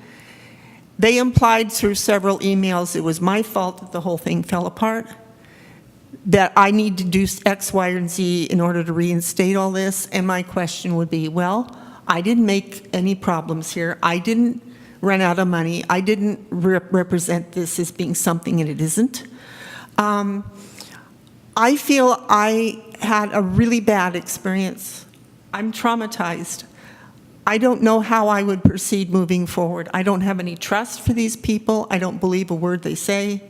Speaker 8: They implied through several emails it was my fault that the whole thing fell apart. that I need to do X, Y, and Z in order to reinstate all this. And my question would be, well, I didn't make any problems here. I didn't run out of money. I didn't represent this as being something and it isn't. I feel I had a really bad experience. I'm traumatized. I don't know how I would proceed moving forward. I don't have any trust for these people. I don't believe a word they say.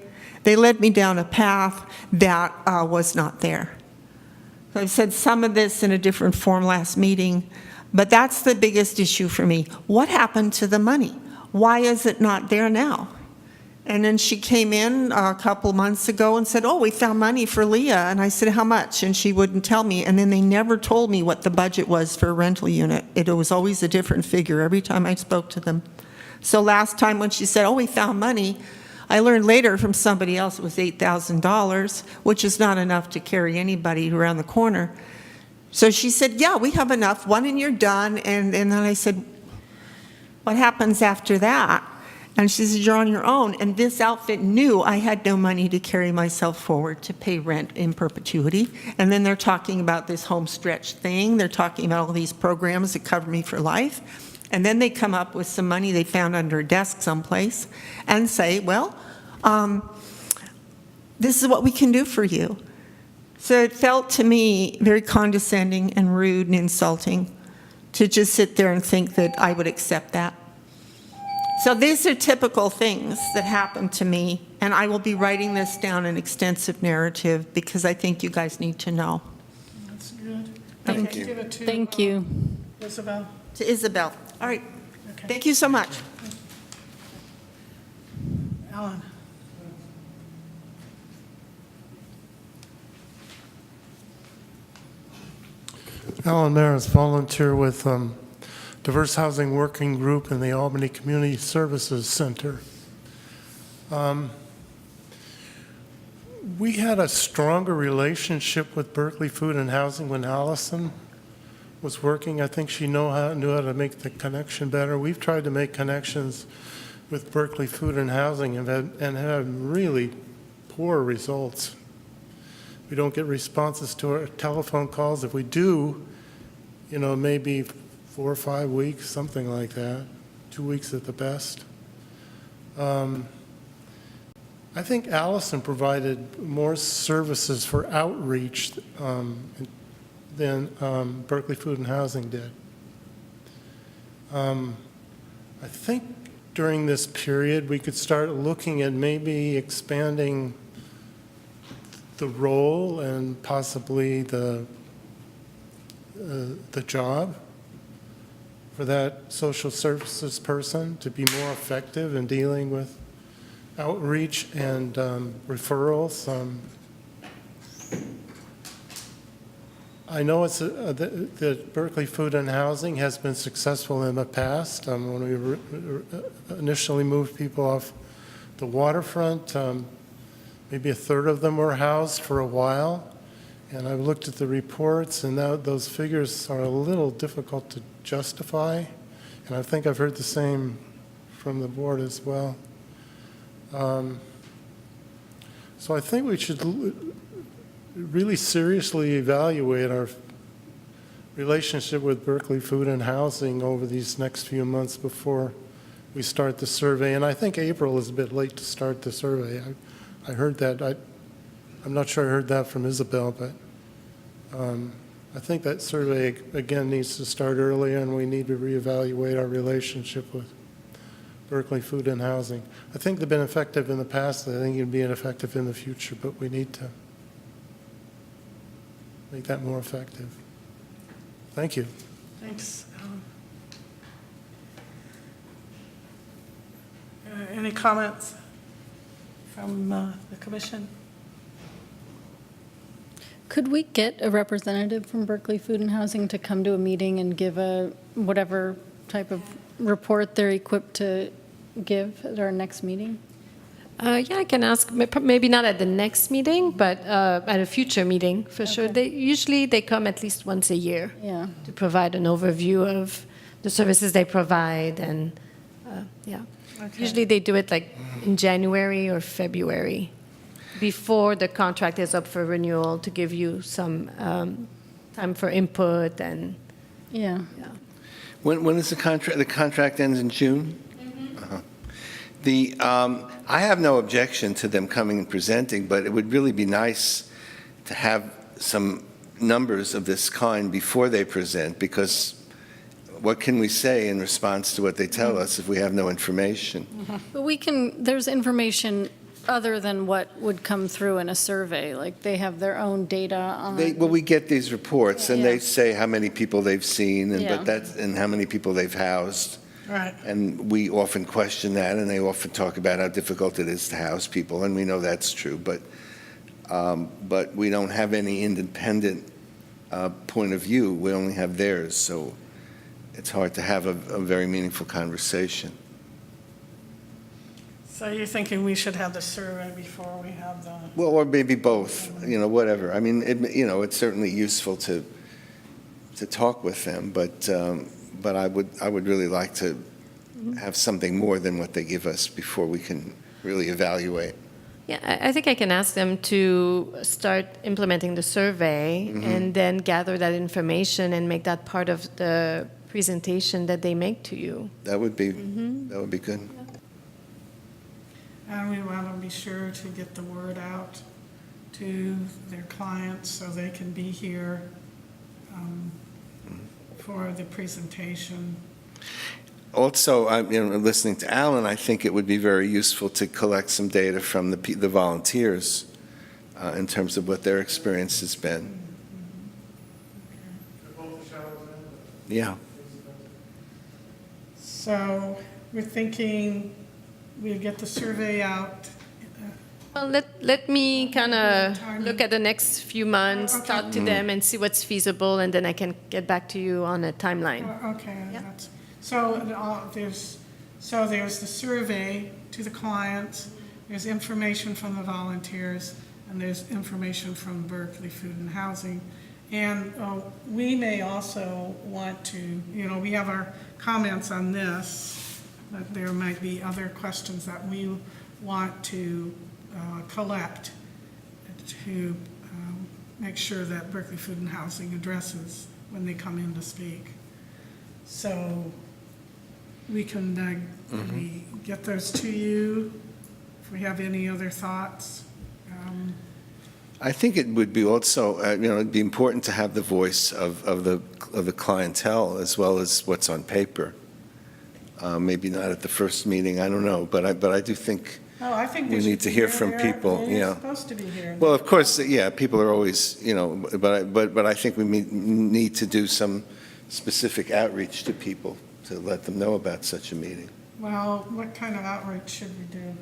Speaker 8: They led me down a path that was not there. So I've said some of this in a different form last meeting, but that's the biggest issue for me. What happened to the money? Why is it not there now? And then she came in a couple months ago and said, oh, we found money for Leah. And I said, how much? And she wouldn't tell me. And then they never told me what the budget was for a rental unit. It was always a different figure every time I spoke to them. So last time when she said, oh, we found money, I learned later from somebody else it was $8,000, which is not enough to carry anybody around the corner. So she said, yeah, we have enough, one and you're done. And then I said, what happens after that? And she said, you're on your own. And this outfit knew I had no money to carry myself forward to pay rent in perpetuity. And then they're talking about this home stretch thing. They're talking about all these programs that cover me for life. And then they come up with some money they found under a desk someplace and say, well, this is what we can do for you. So it felt to me very condescending and rude and insulting to just sit there and think that I would accept that. So these are typical things that happen to me, and I will be writing this down in extensive narrative because I think you guys need to know.
Speaker 1: That's good.
Speaker 6: Thank
Speaker 1: Okay,
Speaker 6: you.
Speaker 1: give it to,
Speaker 6: Thank you.
Speaker 1: Isabel.
Speaker 8: To Isabel. All right.
Speaker 1: Okay.
Speaker 8: Thank you so much.
Speaker 1: Alan.
Speaker 7: Alan Maris, volunteer with Diverse Housing Working Group in the Albany Community Services Center. We had a stronger relationship with Berkeley Food and Housing when Allison was working. I think she knew how to make the connection better. We've tried to make connections with Berkeley Food and Housing and had really poor results. We don't get responses to our telephone calls. If we do, maybe 4 or 5 weeks, something like that, 2 weeks at the best. I think Allison provided more services for outreach than Berkeley Food and Housing did. I think during this period we could start looking at maybe expanding the role and possibly the job for that social services person to be more effective in dealing with outreach and referrals. I know it's that Berkeley Food and Housing has been successful in the past. When we initially moved people off the waterfront, maybe a third of them were housed for a while. And I've looked at the reports, and now those figures are a little difficult to justify. And I think I've heard the same from the board as well. So I think we should really seriously evaluate our relationship with Berkeley Food and Housing over these next few months before we start the survey. And I think April is a bit late to start the survey. I heard that. I'm not sure I heard that from Isabel, but I think that survey, again, needs to start earlier, and we need to reevaluate our relationship with Berkeley Food and Housing. I think they've been effective in the past. I think it'll be ineffective in the future, but we need to make that more effective. Thank you.
Speaker 1: Thanks, Alan. Any comments from the commission?
Speaker 6: Could we get a representative from Berkeley Food and Housing to come to a meeting and give whatever type of report they're equipped to give at our next meeting?
Speaker 2: Yeah, I can ask, maybe not at the next meeting, but at a future meeting, for sure. Usually they come at least once a year to provide an overview of the services they provide, and yeah.
Speaker 1: Okay.
Speaker 2: Usually they do it like in January or February. before the contract is up for renewal to give you some time for input and,
Speaker 6: Yeah.
Speaker 5: When is the contract? The contract ends in June? Uh-huh. I have no objection to them coming and presenting, but it would really be nice to have some numbers of this kind before they present, because what can we say in response to what they tell us if we have no information?
Speaker 6: But there's information other than what would come through in a survey, like they have their own data on.
Speaker 5: Well, we get these reports, and
Speaker 6: Yeah.
Speaker 5: they say how many people they've seen,
Speaker 6: Yeah.
Speaker 5: and how many people they've housed.
Speaker 1: Right.
Speaker 5: And we often question that, and they often talk about how difficult it is to house people, and we know that's true. But we don't have any independent point of view. We only have theirs, so it's hard to have a very meaningful conversation.
Speaker 1: So you're thinking we should have the survey before we have the,
Speaker 5: Well, or maybe both, whatever. I mean, it's certainly useful to talk with them, but I would really like to have something more than what they give us before we can really evaluate.
Speaker 2: yeah, I think I can ask them to start implementing the survey and then gather that information and make that part of the presentation that they make to you.
Speaker 5: That would be good.
Speaker 1: and we want to be sure to get the word out to their clients so they can be here for the presentation.
Speaker 5: Also, listening to Alan, I think it would be very useful to collect some data from the volunteers in terms of what their experience has been. Yeah.
Speaker 1: So we're thinking we'd get the survey out.
Speaker 2: Well, let me kind of look at the next few months,
Speaker 1: Okay.
Speaker 2: talk to them and see what's feasible, and then I can get back to you on a timeline.
Speaker 1: Okay,
Speaker 2: Yeah.
Speaker 1: there's the survey to the clients, there's information from the volunteers, and there's information from Berkeley Food and Housing. And we may also want to, we have our comments on this, but there might be other questions that we want to collect to make sure that Berkeley Food and Housing addresses when they come in to speak. So we can maybe get those to you if we have any other thoughts.
Speaker 5: I think it would be also, it'd be important to have the voice of the clientele as well as what's on paper. Maybe not at the first meeting, I don't know, but I do think.
Speaker 1: Oh, I think
Speaker 5: We
Speaker 1: they
Speaker 5: need
Speaker 1: should
Speaker 5: to
Speaker 1: be
Speaker 5: hear
Speaker 1: here.
Speaker 5: from people,
Speaker 1: They're
Speaker 5: yeah.
Speaker 1: supposed to be here.
Speaker 5: Well, of course, yeah, people are always, but I think we need to do some specific outreach to people to let them know about such a meeting.
Speaker 1: Well, what kind of outreach should we do?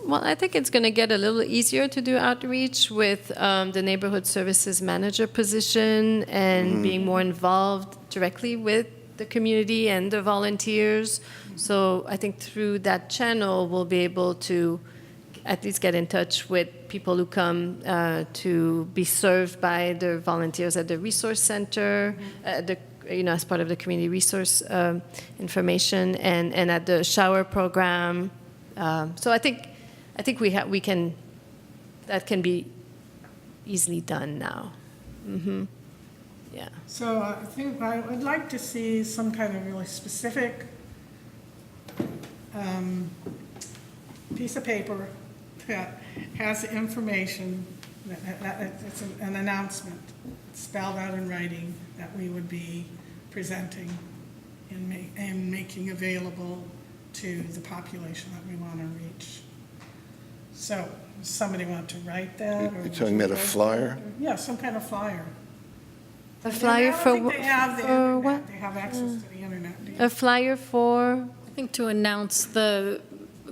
Speaker 2: Well, I think it's going to get a little easier to do outreach with the neighborhood services manager position and being more involved directly with the community and the volunteers. So I think through that channel, we'll be able to at least get in touch with people who come to be served by the volunteers at the resource center, as part of the community resource information, and at the shower program. So I think we can, that can be easily done now. Yeah.
Speaker 1: So I think I would like to see some kind of really specific piece of paper that has the information, it's an announcement spelled out in writing that we would be presenting and making available to the population that we want to reach. So, does somebody want to write that? or
Speaker 5: You're
Speaker 1: would
Speaker 5: talking
Speaker 1: you
Speaker 5: about a
Speaker 1: write
Speaker 5: flyer?
Speaker 1: that? Yeah, some kind of flyer.
Speaker 2: A flyer
Speaker 1: I
Speaker 2: for
Speaker 1: don't think they have the
Speaker 2: for
Speaker 1: internet.
Speaker 2: what?
Speaker 1: They have access to the internet. Do you?
Speaker 2: A flyer for?
Speaker 6: I think to announce the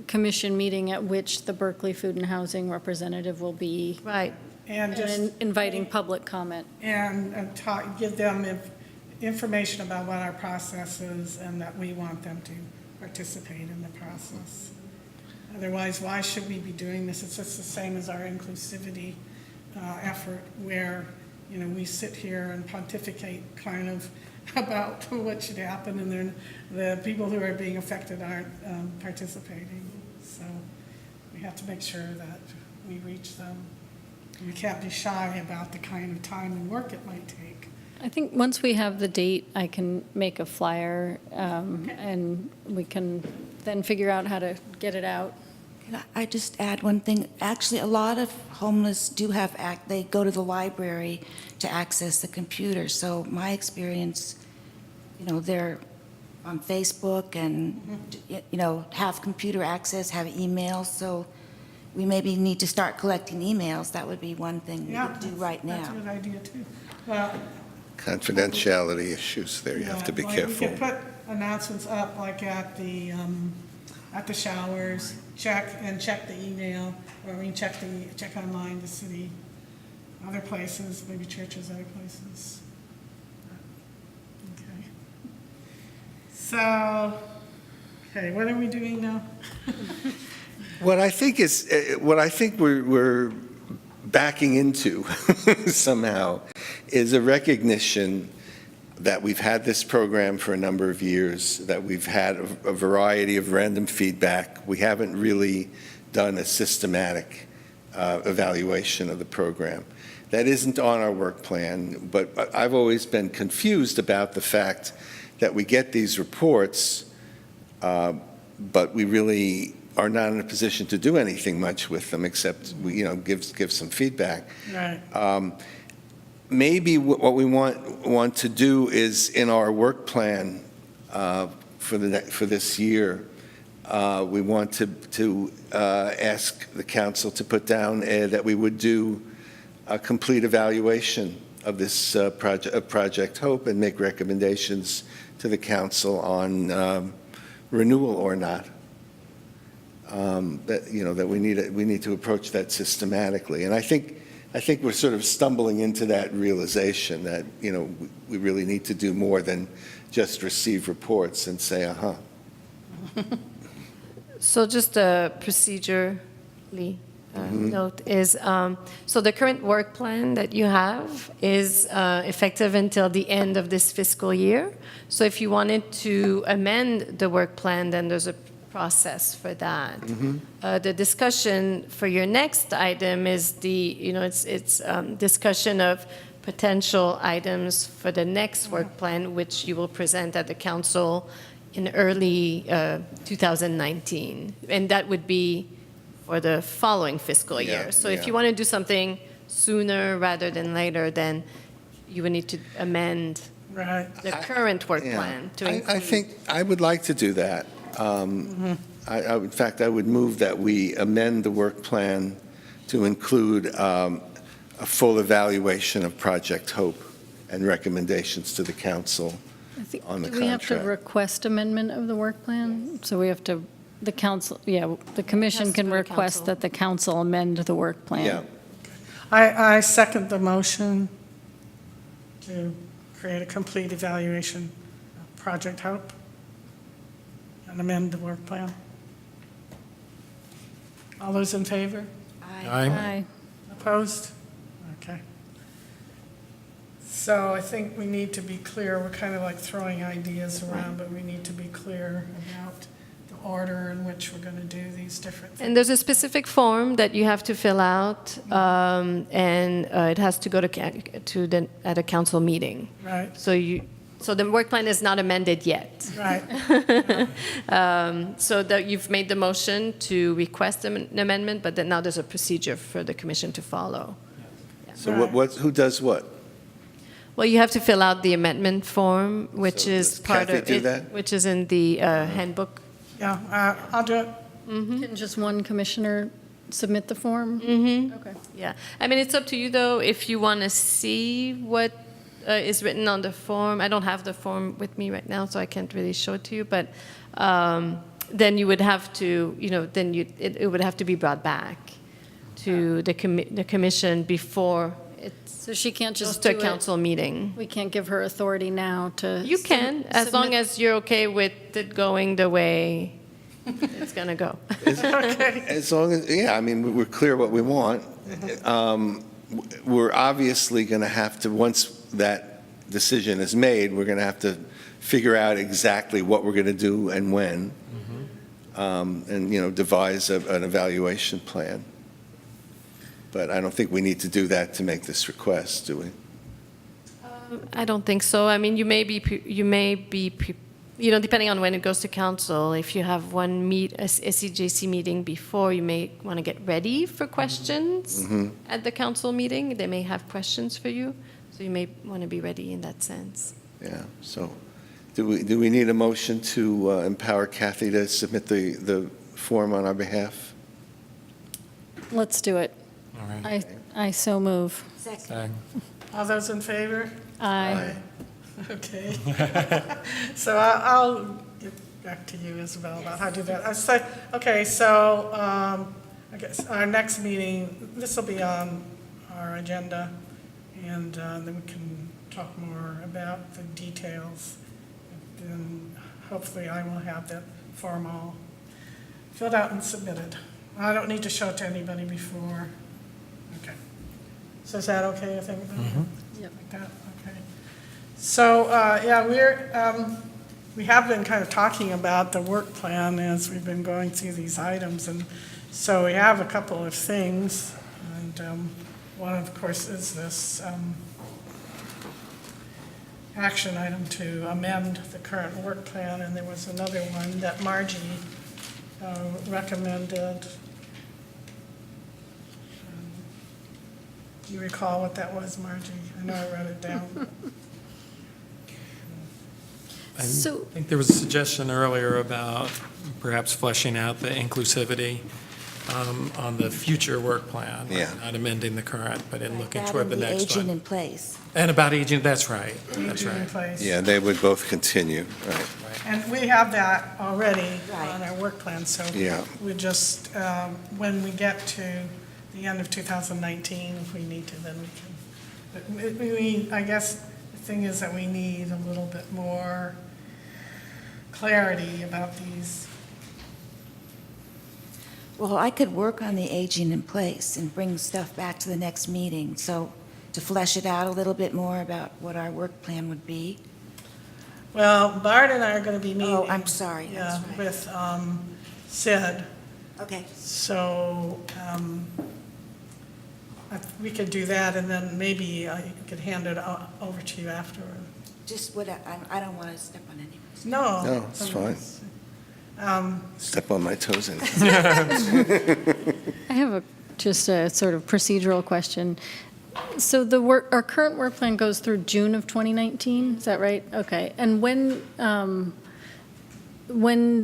Speaker 6: commission meeting at which the Berkeley Food and Housing representative will be,
Speaker 2: Right.
Speaker 1: And just.
Speaker 6: and inviting public comment.
Speaker 1: And give them information about what our process is and that we want them to participate in the process. Otherwise, why should we be doing this? It's just the same as our inclusivity effort where, we sit here and pontificate kind of about what should happen and then the people who are being affected aren't participating. So we have to make sure that we reach them. We can't be shy about the kind of time and work it might take.
Speaker 6: I think once we have the date, I can make a flyer, and we can then figure out how to get it out.
Speaker 4: Can I just add one thing? Actually, a lot of homeless do have, they go to the library to access the computer. So my experience, they're on Facebook and, have computer access, have emails. So we maybe need to start collecting emails. That would be one thing we could do right
Speaker 1: That's a
Speaker 4: now.
Speaker 1: good idea, too. Well,
Speaker 5: Confidentiality issues there, you have to be
Speaker 1: yeah,
Speaker 5: careful.
Speaker 1: We could put announcements up, like at the showers, check the email, or we can check online to see other places, maybe churches, other places. Okay. So, okay, what are we doing now?
Speaker 5: What I think we're backing into somehow is a recognition that we've had this program for a number of years, that we've had a variety of random feedback. We haven't really done a systematic evaluation of the program. That isn't on our work plan, but I've always been confused about the fact that we get these reports, but we really are not in a position to do anything much with them except give some feedback.
Speaker 1: Right.
Speaker 5: Maybe what we want to do is in our work plan for this year, we want to ask the council to put down that we would do a complete evaluation of this Project Hope and make recommendations to the council on renewal or not. That we need to approach that systematically, and I think we're sort of stumbling into that realization that we really need to do more than just receive reports and say,
Speaker 2: So just a procedurally note is, so the current work plan that you have is effective until the end of this fiscal year. So if you wanted to amend the work plan, then there's a process for that. The discussion for your next item is it's discussion of potential items for the next work plan, which you will present at the council in early 2019. And that would be for the following fiscal year.
Speaker 5: Yeah,
Speaker 2: So if
Speaker 5: yeah.
Speaker 2: you want to do something sooner rather than later, then you would need to amend
Speaker 1: Right.
Speaker 2: the current work
Speaker 5: Yeah.
Speaker 2: plan to
Speaker 5: I
Speaker 2: include.
Speaker 5: think I would like to do that. In fact, I would move that we amend the work plan to include a full evaluation of Project Hope and recommendations to the council
Speaker 6: I think,
Speaker 5: on the
Speaker 6: do we have to
Speaker 5: contract.
Speaker 6: request amendment of the work plan? So we have to, the council, the commission
Speaker 2: to
Speaker 6: can
Speaker 2: go to
Speaker 6: request
Speaker 2: council.
Speaker 6: that the council amend the work plan.
Speaker 5: Yeah.
Speaker 1: I second the motion to create a complete evaluation of Project Hope and amend the work plan. All those in favor?
Speaker 6: Aye.
Speaker 1: Opposed? Okay. So I think we need to be clear, we're kind of like throwing ideas around, but we need to be clear about the order in which we're going to do these different things.
Speaker 2: And there's a specific form that you have to fill out, and it has to go at a council meeting.
Speaker 1: Right,
Speaker 2: So the work plan is not amended yet.
Speaker 1: right.
Speaker 2: So that you've made the motion to request an amendment, but then now there's a procedure for the commission to follow.
Speaker 5: So who does what?
Speaker 2: Well, you have to fill out the amendment form, which
Speaker 5: So
Speaker 2: is
Speaker 5: does
Speaker 2: part
Speaker 5: Kathy
Speaker 2: of
Speaker 5: do
Speaker 2: it,
Speaker 5: that?
Speaker 2: which is in the handbook.
Speaker 1: Yeah, I'll do it.
Speaker 6: Can just one commissioner submit the form? Okay.
Speaker 2: Yeah, I mean, it's up to you, though, if you want to see what is written on the form. I don't have the form with me right now, so I can't really show it to you, but then you would have to, it would have to be brought back to the commission before it's
Speaker 6: So she can't
Speaker 2: goes
Speaker 6: just
Speaker 2: to
Speaker 6: do
Speaker 2: a
Speaker 6: it,
Speaker 2: council meeting.
Speaker 6: we can't give her authority now to.
Speaker 2: You can, as long
Speaker 6: submit-
Speaker 2: as you're okay with it going the way it's going to go.
Speaker 5: As long as, I mean, we're clear what we want. We're obviously going to have to, once that decision is made, we're going to have to figure out exactly what we're going to do and when. and, devise an evaluation plan. But I don't think we need to do that to make this request, do we?
Speaker 2: I don't think so. I mean, you may be, depending on when it goes to council, if you have a SCJC meeting before, you may want to get ready for questions at the council meeting. They may have questions for you, so you may want to be ready in that sense.
Speaker 5: Yeah, so do we need a motion to empower Kathy to submit the form on our behalf?
Speaker 6: Let's do it.
Speaker 3: All right.
Speaker 6: I so move.
Speaker 3: Second.
Speaker 1: All those in favor?
Speaker 6: Aye.
Speaker 1: Okay. So I'll get back to you, Isabel, about how to do that. Okay, so I guess our next meeting, this will be on our agenda, and then we can talk more about the details. And hopefully I will have that form all filled out and submitted. I don't need to show it to anybody before. Okay. So is that okay with everybody?
Speaker 6: Yep.
Speaker 1: Like that? Okay. So, we have been kind of talking about the work plan as we've been going through these items. And so we have a couple of things. And one, of course, is this action item to amend the current work plan. And there was another one that Margie recommended. Do you recall what that was, Margie? I know I wrote it down.
Speaker 3: I
Speaker 6: So-
Speaker 3: think there was a suggestion earlier about perhaps fleshing out the inclusivity on the future work plan.
Speaker 5: Yeah.
Speaker 3: Not amending the current, but in looking
Speaker 4: That
Speaker 3: toward
Speaker 4: and
Speaker 3: the next
Speaker 4: aging in
Speaker 3: one.
Speaker 4: place.
Speaker 3: And about aging, that's right, that's
Speaker 1: Aging in
Speaker 3: right.
Speaker 1: place.
Speaker 5: Yeah, they would both continue, right?
Speaker 1: And we have that already
Speaker 4: Right.
Speaker 1: on our work plan, so
Speaker 5: Yeah.
Speaker 1: we just, when we get to the end of 2019, if we need to, then we can. But I guess the thing is that we need a little bit more clarity about these.
Speaker 4: Well, I could work on the aging in place and bring stuff back to the next meeting, so to flesh it out a little bit more about what our work plan would be.
Speaker 1: Well, Bart and I are going to be meeting.
Speaker 4: Oh, I'm sorry,
Speaker 1: Yeah,
Speaker 4: that's right.
Speaker 1: with Sid.
Speaker 4: Okay.
Speaker 1: So we could do that, and then maybe I could hand it over to you afterward.
Speaker 4: Just what, I don't want to step on anyone's.
Speaker 1: No.
Speaker 5: No, it's fine. Step on my toes in.
Speaker 6: I have just a sort of procedural question. So our current work plan goes through June of 2019, is that right? Okay. And when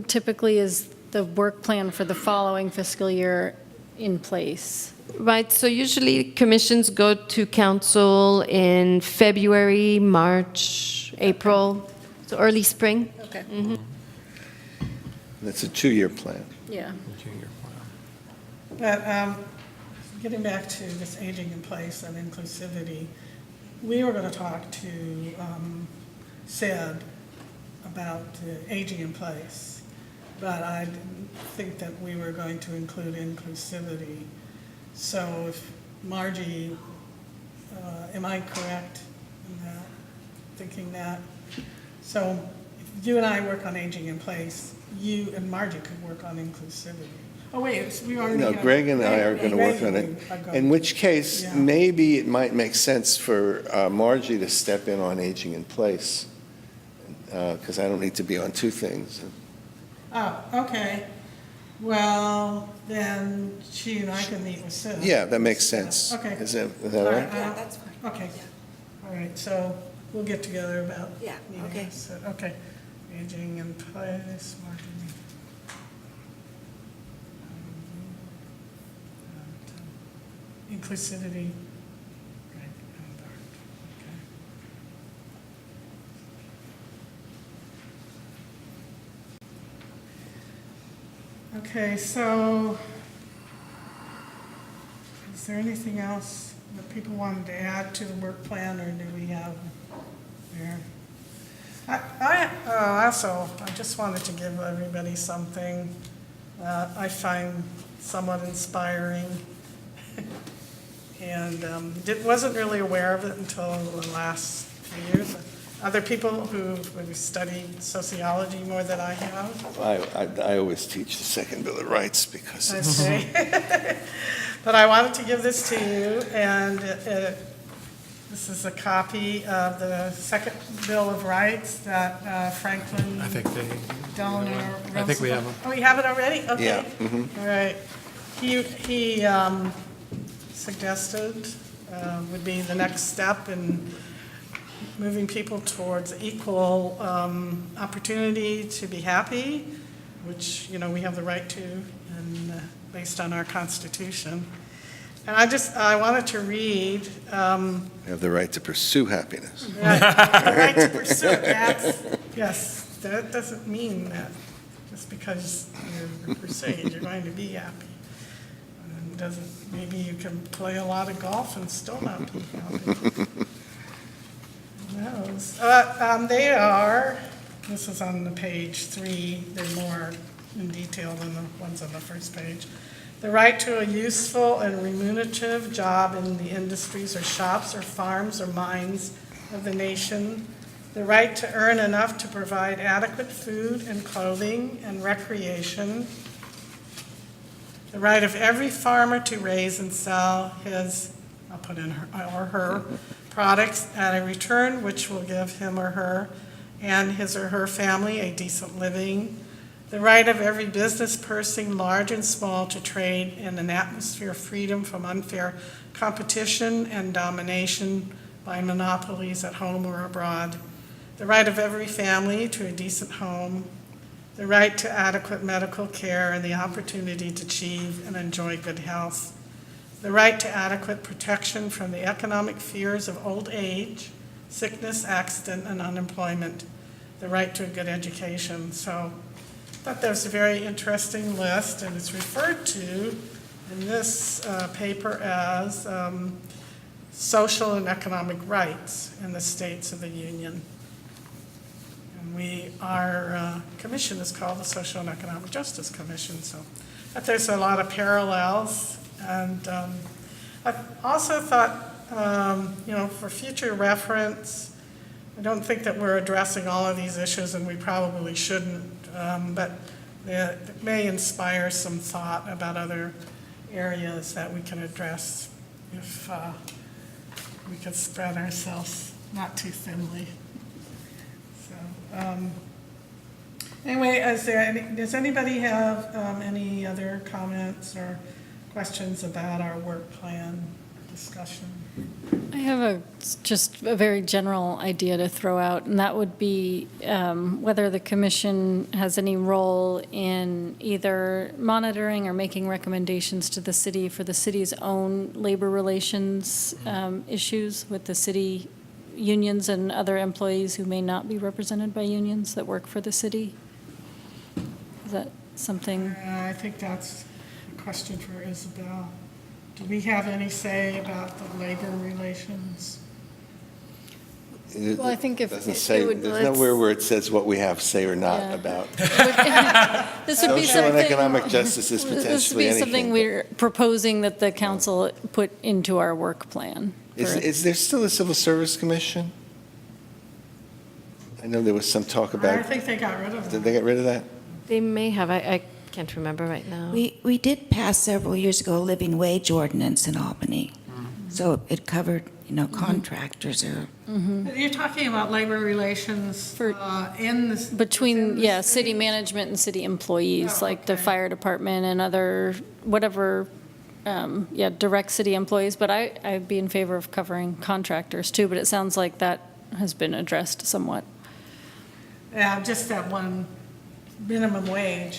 Speaker 6: typically is the work plan for the following fiscal year in place?
Speaker 2: Right, so usually commissions go to council in February, March, April, so early spring.
Speaker 6: Okay.
Speaker 5: That's a 2-year plan.
Speaker 6: Yeah.
Speaker 3: Junior plan.
Speaker 1: But getting back to this aging in place and inclusivity, we were going to talk to Sid about aging in place, but I didn't think that we were going to include inclusivity. So if Margie, am I correct in that, thinking that? So if you and I work on aging in place, you and Margie could work on inclusivity. Oh, wait, we already.
Speaker 5: No, Greg and I are going to work on it, in which case,
Speaker 1: Yeah.
Speaker 5: maybe it might make sense for Margie to step in on aging in place, because I don't need to be on 2 things.
Speaker 1: Oh, okay. Well, then she and I can meet with Sid.
Speaker 5: Yeah, that makes sense.
Speaker 1: Okay.
Speaker 5: Is that all right?
Speaker 4: Yeah, that's fine.
Speaker 1: Okay. All right, so we'll get together about.
Speaker 4: Yeah,
Speaker 1: meeting
Speaker 4: okay.
Speaker 1: with Sid. Okay. Aging in place, marketing. Inclusivity. Right, and art. Okay, so is there anything else that people wanted to add to the work plan, or do we have there? I just wanted to give everybody something that I find somewhat inspiring. And wasn't really aware of it until the last few years. Other people who maybe studied sociology more than I have?
Speaker 5: I always teach the Second Bill of Rights because
Speaker 1: I
Speaker 5: it's,
Speaker 1: see. But I wanted to give this to you, and this is a copy of the Second Bill of Rights that Franklin
Speaker 3: I think
Speaker 1: Delano
Speaker 3: I think we have
Speaker 1: Roosevelt.
Speaker 3: them.
Speaker 1: Oh, you have it already? Okay.
Speaker 5: Yeah, mhm.
Speaker 1: All right. He suggested would be the next step in moving people towards equal opportunity to be happy, which, you know, we have the right to, and based on our Constitution. And I wanted to read.
Speaker 5: We have the right to pursue happiness.
Speaker 1: Right, the right to pursue it. Yes, that doesn't mean that just because you're pursuing it, you're going to be happy. And maybe you can play a lot of golf and still not be happy. Who knows? They are, this is on the page 3, they're more in detail than the ones on the first page. The right to a useful and remunerative job in the industries or shops or farms or mines of the nation. The right to earn enough to provide adequate food and clothing and recreation. The right of every farmer to raise and sell his, I'll put in her or her, products at a return which will give him or her and his or her family a decent living. The right of every business person, large and small, to trade in an atmosphere of freedom from unfair competition and domination by monopolies at home or abroad. The right of every family to a decent home. The right to adequate medical care and the opportunity to achieve and enjoy good health. The right to adequate protection from the economic fears of old age, sickness, accident, and unemployment. The right to a good education. So I thought that was a very interesting list, and it's referred to in this paper as social and economic rights in the states of the Union. And our commission is called the Social and Economic Justice Commission, so but there's a lot of parallels. And I also thought, for future reference, I don't think that we're addressing all of these issues, and we probably shouldn't, but it may inspire some thought about other areas that we can address if we could spread ourselves not too thinly. So, anyway, does anybody have any other comments or questions about our work plan discussion?
Speaker 6: I have just a very general idea to throw out, and that would be whether the commission has any role in either monitoring or making recommendations to the city for the city's own labor relations issues with the city unions and other employees who may not be represented by unions that work for the city. Is that something?
Speaker 1: I think that's a question for Isabel. Do we have any say about the labor relations?
Speaker 6: Well, I think if
Speaker 5: Doesn't
Speaker 6: it
Speaker 5: say,
Speaker 6: would-
Speaker 5: there's nowhere where it says what we have say or not
Speaker 6: Yeah.
Speaker 5: about.
Speaker 6: This would be
Speaker 5: Social and
Speaker 6: something.
Speaker 5: economic justice is
Speaker 6: This would
Speaker 5: potentially
Speaker 6: be
Speaker 5: anything.
Speaker 6: something
Speaker 5: but-
Speaker 6: we're proposing that the council put into our work plan.
Speaker 5: Is there still a civil service commission? I know there was some talk
Speaker 1: I
Speaker 5: about,
Speaker 1: think they got rid of
Speaker 5: did
Speaker 1: them.
Speaker 5: they get rid of that?
Speaker 2: They may have, I can't remember right now.
Speaker 4: We did pass several years ago a living wage ordinance in Albany. So it covered, contractors or,
Speaker 1: You're talking about labor relations
Speaker 6: For-
Speaker 1: in the.
Speaker 6: Between,
Speaker 1: within the
Speaker 6: city management and city employees,
Speaker 1: Oh,
Speaker 6: like the
Speaker 1: okay.
Speaker 6: fire department and other, whatever, direct city employees. But I'd be in favor of covering contractors too, but it sounds like that has been addressed somewhat.
Speaker 1: Yeah, just that one minimum wage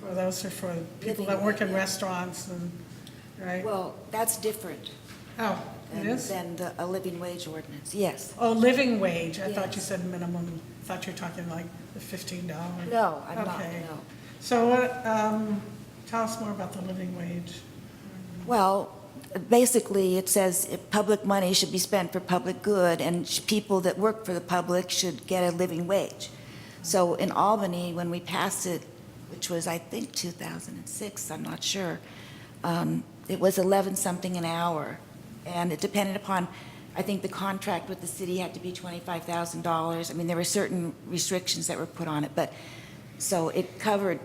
Speaker 1: for those who for people that work in restaurants and, right?
Speaker 4: well, that's different
Speaker 1: Oh, it is?
Speaker 4: than a living wage ordinance, yes.
Speaker 1: Oh, living wage. I thought you
Speaker 4: Yes.
Speaker 1: said minimum. I thought you were talking like the $15.
Speaker 4: No, I'm not,
Speaker 1: Okay.
Speaker 4: no.
Speaker 1: So what, tell us more about the living wage.
Speaker 4: Well, basically, it says public money should be spent for public good, and people that work for the public should get a living wage. So in Albany, when we passed it, which was, I think, 2006, I'm not sure, it was 11-something an hour, and it depended upon I think the contract with the city had to be $25,000. I mean, there were certain restrictions that were put on it, but, so it covered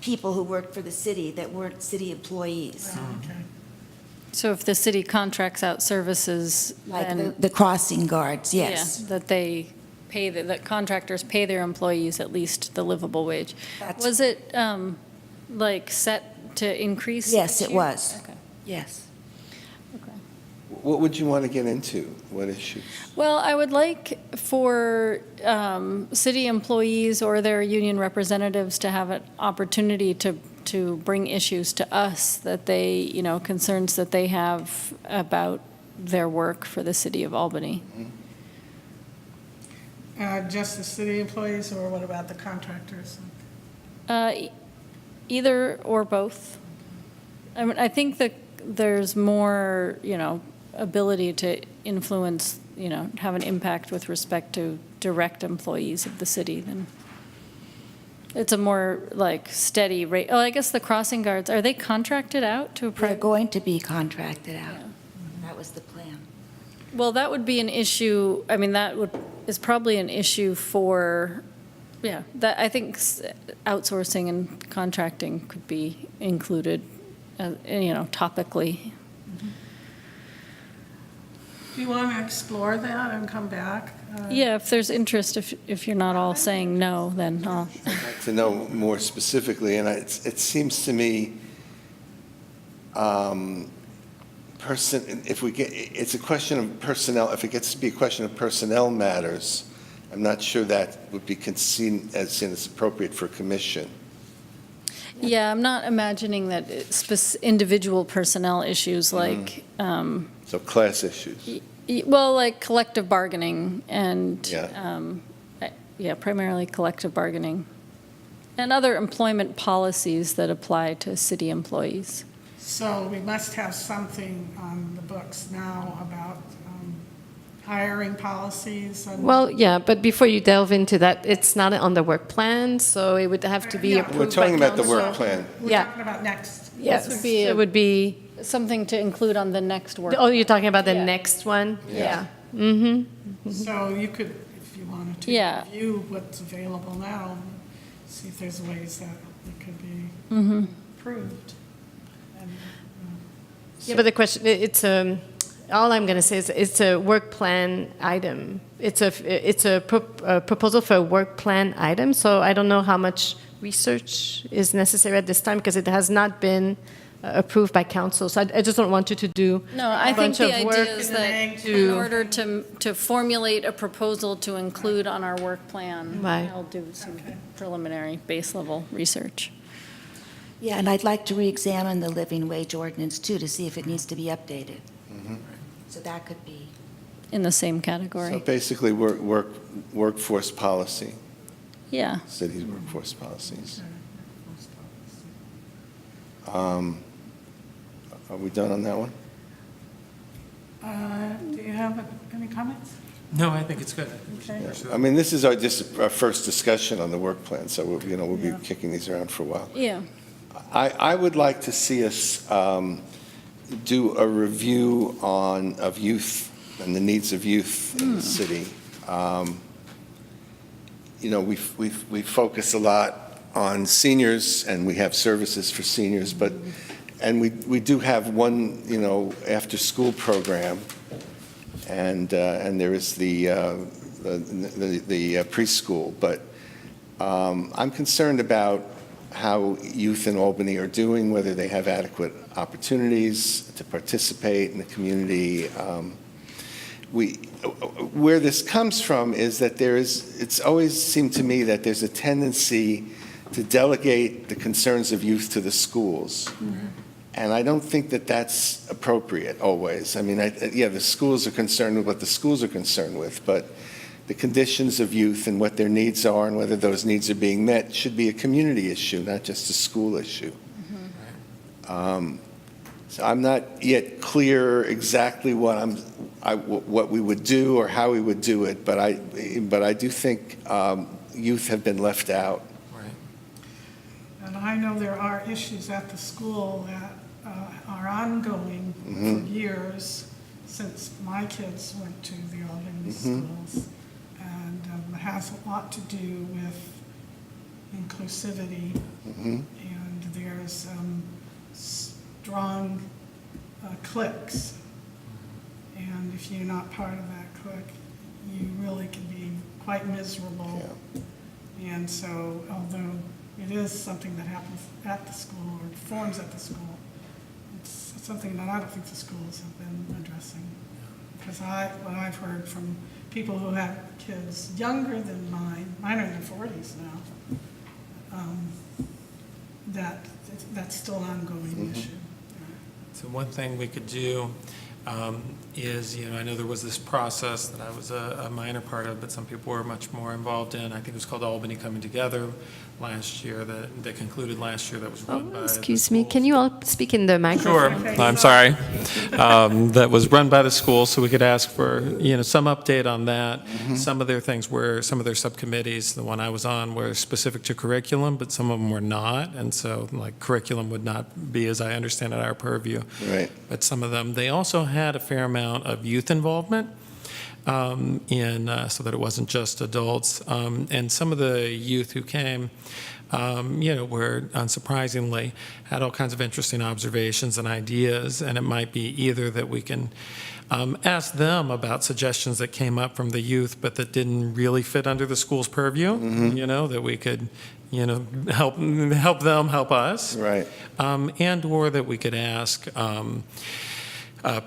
Speaker 4: people who worked for the city that weren't city employees.
Speaker 1: Okay.
Speaker 6: So if the city contracts out services,
Speaker 4: Like
Speaker 6: then,
Speaker 4: the crossing guards, yes.
Speaker 6: yeah, that they pay, that contractors pay their employees at least the livable wage.
Speaker 4: That's-
Speaker 6: Was it, like, set to increase?
Speaker 4: Yes,
Speaker 6: this
Speaker 4: it
Speaker 6: year?
Speaker 4: was.
Speaker 6: Okay.
Speaker 4: Yes.
Speaker 6: Okay.
Speaker 5: What would you want to get into? What issues?
Speaker 6: Well, I would like for city employees or their union representatives to have an opportunity to bring issues to us that they, you know, concerns that they have about their work for the city of Albany.
Speaker 1: Just the city employees, or what about the contractors?
Speaker 6: Either or both. I mean, I think that there's more, you know, ability to influence, you know, have an impact with respect to direct employees of the city than, it's a more like steady rate. Oh, I guess the crossing guards, are they contracted out to a
Speaker 4: They're
Speaker 6: private?
Speaker 4: going to be contracted out.
Speaker 6: Yeah.
Speaker 4: That was the plan.
Speaker 6: Well, that would be an issue, I mean, is probably an issue for, yeah, that, I think outsourcing and contracting could be included, you know, topically.
Speaker 1: Do you want to explore that and come back?
Speaker 6: Yeah, if there's interest, if you're not all saying no, then I'll,
Speaker 5: To know more specifically, and it seems to me, if we get, it's a question of personnel, if it gets to be a question of personnel matters, I'm not sure that would be seen as appropriate for commission.
Speaker 6: yeah, I'm not imagining that individual personnel issues like,
Speaker 5: So class issues.
Speaker 6: well, like collective bargaining and,
Speaker 5: Yeah.
Speaker 6: yeah, primarily collective bargaining, and other employment policies that apply to city employees.
Speaker 1: So we must have something on the books now about hiring policies and.
Speaker 2: Well, yeah, but before you delve into that, it's not on the work plan, so it would have to be
Speaker 1: Yeah.
Speaker 2: approved
Speaker 5: We're talking
Speaker 2: by
Speaker 5: about the work
Speaker 2: council.
Speaker 5: plan.
Speaker 1: We're
Speaker 2: Yeah.
Speaker 1: talking about next.
Speaker 2: Yes,
Speaker 6: would be
Speaker 2: it would be,
Speaker 6: Something to include on the next work.
Speaker 2: oh, you're talking about the
Speaker 6: Yeah.
Speaker 2: next one?
Speaker 5: Yeah.
Speaker 2: Mm-hmm.
Speaker 1: So you could, if you wanted to.
Speaker 6: Yeah.
Speaker 1: Review what's available now, see if there's ways that it could be
Speaker 6: Mm-hmm.
Speaker 1: improved. And,
Speaker 2: Yeah, but the question, all I'm going to say is it's a work plan item. It's a proposal for a work plan item, so I don't know how much research is necessary at this time because it has not been approved by council. So I just don't want you to do
Speaker 6: No, I
Speaker 2: a
Speaker 6: think
Speaker 2: bunch
Speaker 6: the
Speaker 2: of work.
Speaker 6: idea is that
Speaker 2: to-
Speaker 6: in order to formulate a proposal to include on our work plan,
Speaker 2: Right.
Speaker 6: I'll do some preliminary base level research.
Speaker 4: Yeah, and I'd like to reexamine the living wage ordinance too, to see if it needs to be updated. So that could be,
Speaker 6: In the same
Speaker 5: So
Speaker 6: category.
Speaker 5: basically, workforce policy,
Speaker 6: Yeah.
Speaker 5: city's workforce policies. Are we done on that one?
Speaker 1: do you have any comments?
Speaker 3: No, I think it's good.
Speaker 1: Okay.
Speaker 5: I mean, this is just our first discussion on the work plan, so we'll be
Speaker 1: Yeah.
Speaker 5: kicking these around for a while.
Speaker 6: Yeah.
Speaker 5: I would like to see us do a review of youth and the needs of youth in the city. You know, we focus a lot on seniors, and we have services for seniors, and we do have one, you know, after-school program, and there is the preschool, but I'm concerned about how youth in Albany are doing, whether they have adequate opportunities to participate in the community. Where this comes from is that it's always seemed to me that there's a tendency to delegate the concerns of youth to the schools. And I don't think that that's appropriate always. I mean, the schools are concerned with what the schools are concerned with, but the conditions of youth and what their needs are and whether those needs are being met should be a community issue, not just a school issue. So I'm not yet clear exactly what we would do or how we would do it, but I do think youth have been left out.
Speaker 3: Right.
Speaker 1: And I know there are issues at the school that are ongoing for years. since my kids went to the Albany schools, and it has a lot to do with inclusivity, and there's strong cliques, and if you're not part of that clique, you really can be quite miserable. And so, although it is something that happens at the school or forms at the school, it's something that I don't think the schools have been addressing. Because what I've heard from people who have kids younger than mine are in their 40s now, that's still an ongoing issue.
Speaker 3: So one thing we could do is, I know there was this process that I was a minor part of, but some people were much more involved in. I think it was called Albany Coming Together last year, that concluded last year, that was run by the
Speaker 2: Excuse me,
Speaker 3: schools.
Speaker 2: can you all speak in the
Speaker 3: Sure,
Speaker 2: microphone?
Speaker 3: I'm sorry. That was run by the school, so we could ask for, some update on that. Some of their things were, some of their subcommittees, the one I was on, were specific to curriculum, but some of them were not. And so, like, curriculum would not be, as I understand it, our purview.
Speaker 5: Right.
Speaker 3: But some of them, they also had a fair amount of youth involvement, so that it wasn't just adults. And some of the youth who came, were unsurprisingly had all kinds of interesting observations and ideas, and it might be either that we can ask them about suggestions that came up from the youth but that didn't really fit under the school's purview, that we could, help them help us.
Speaker 5: Right.
Speaker 3: And or that we could ask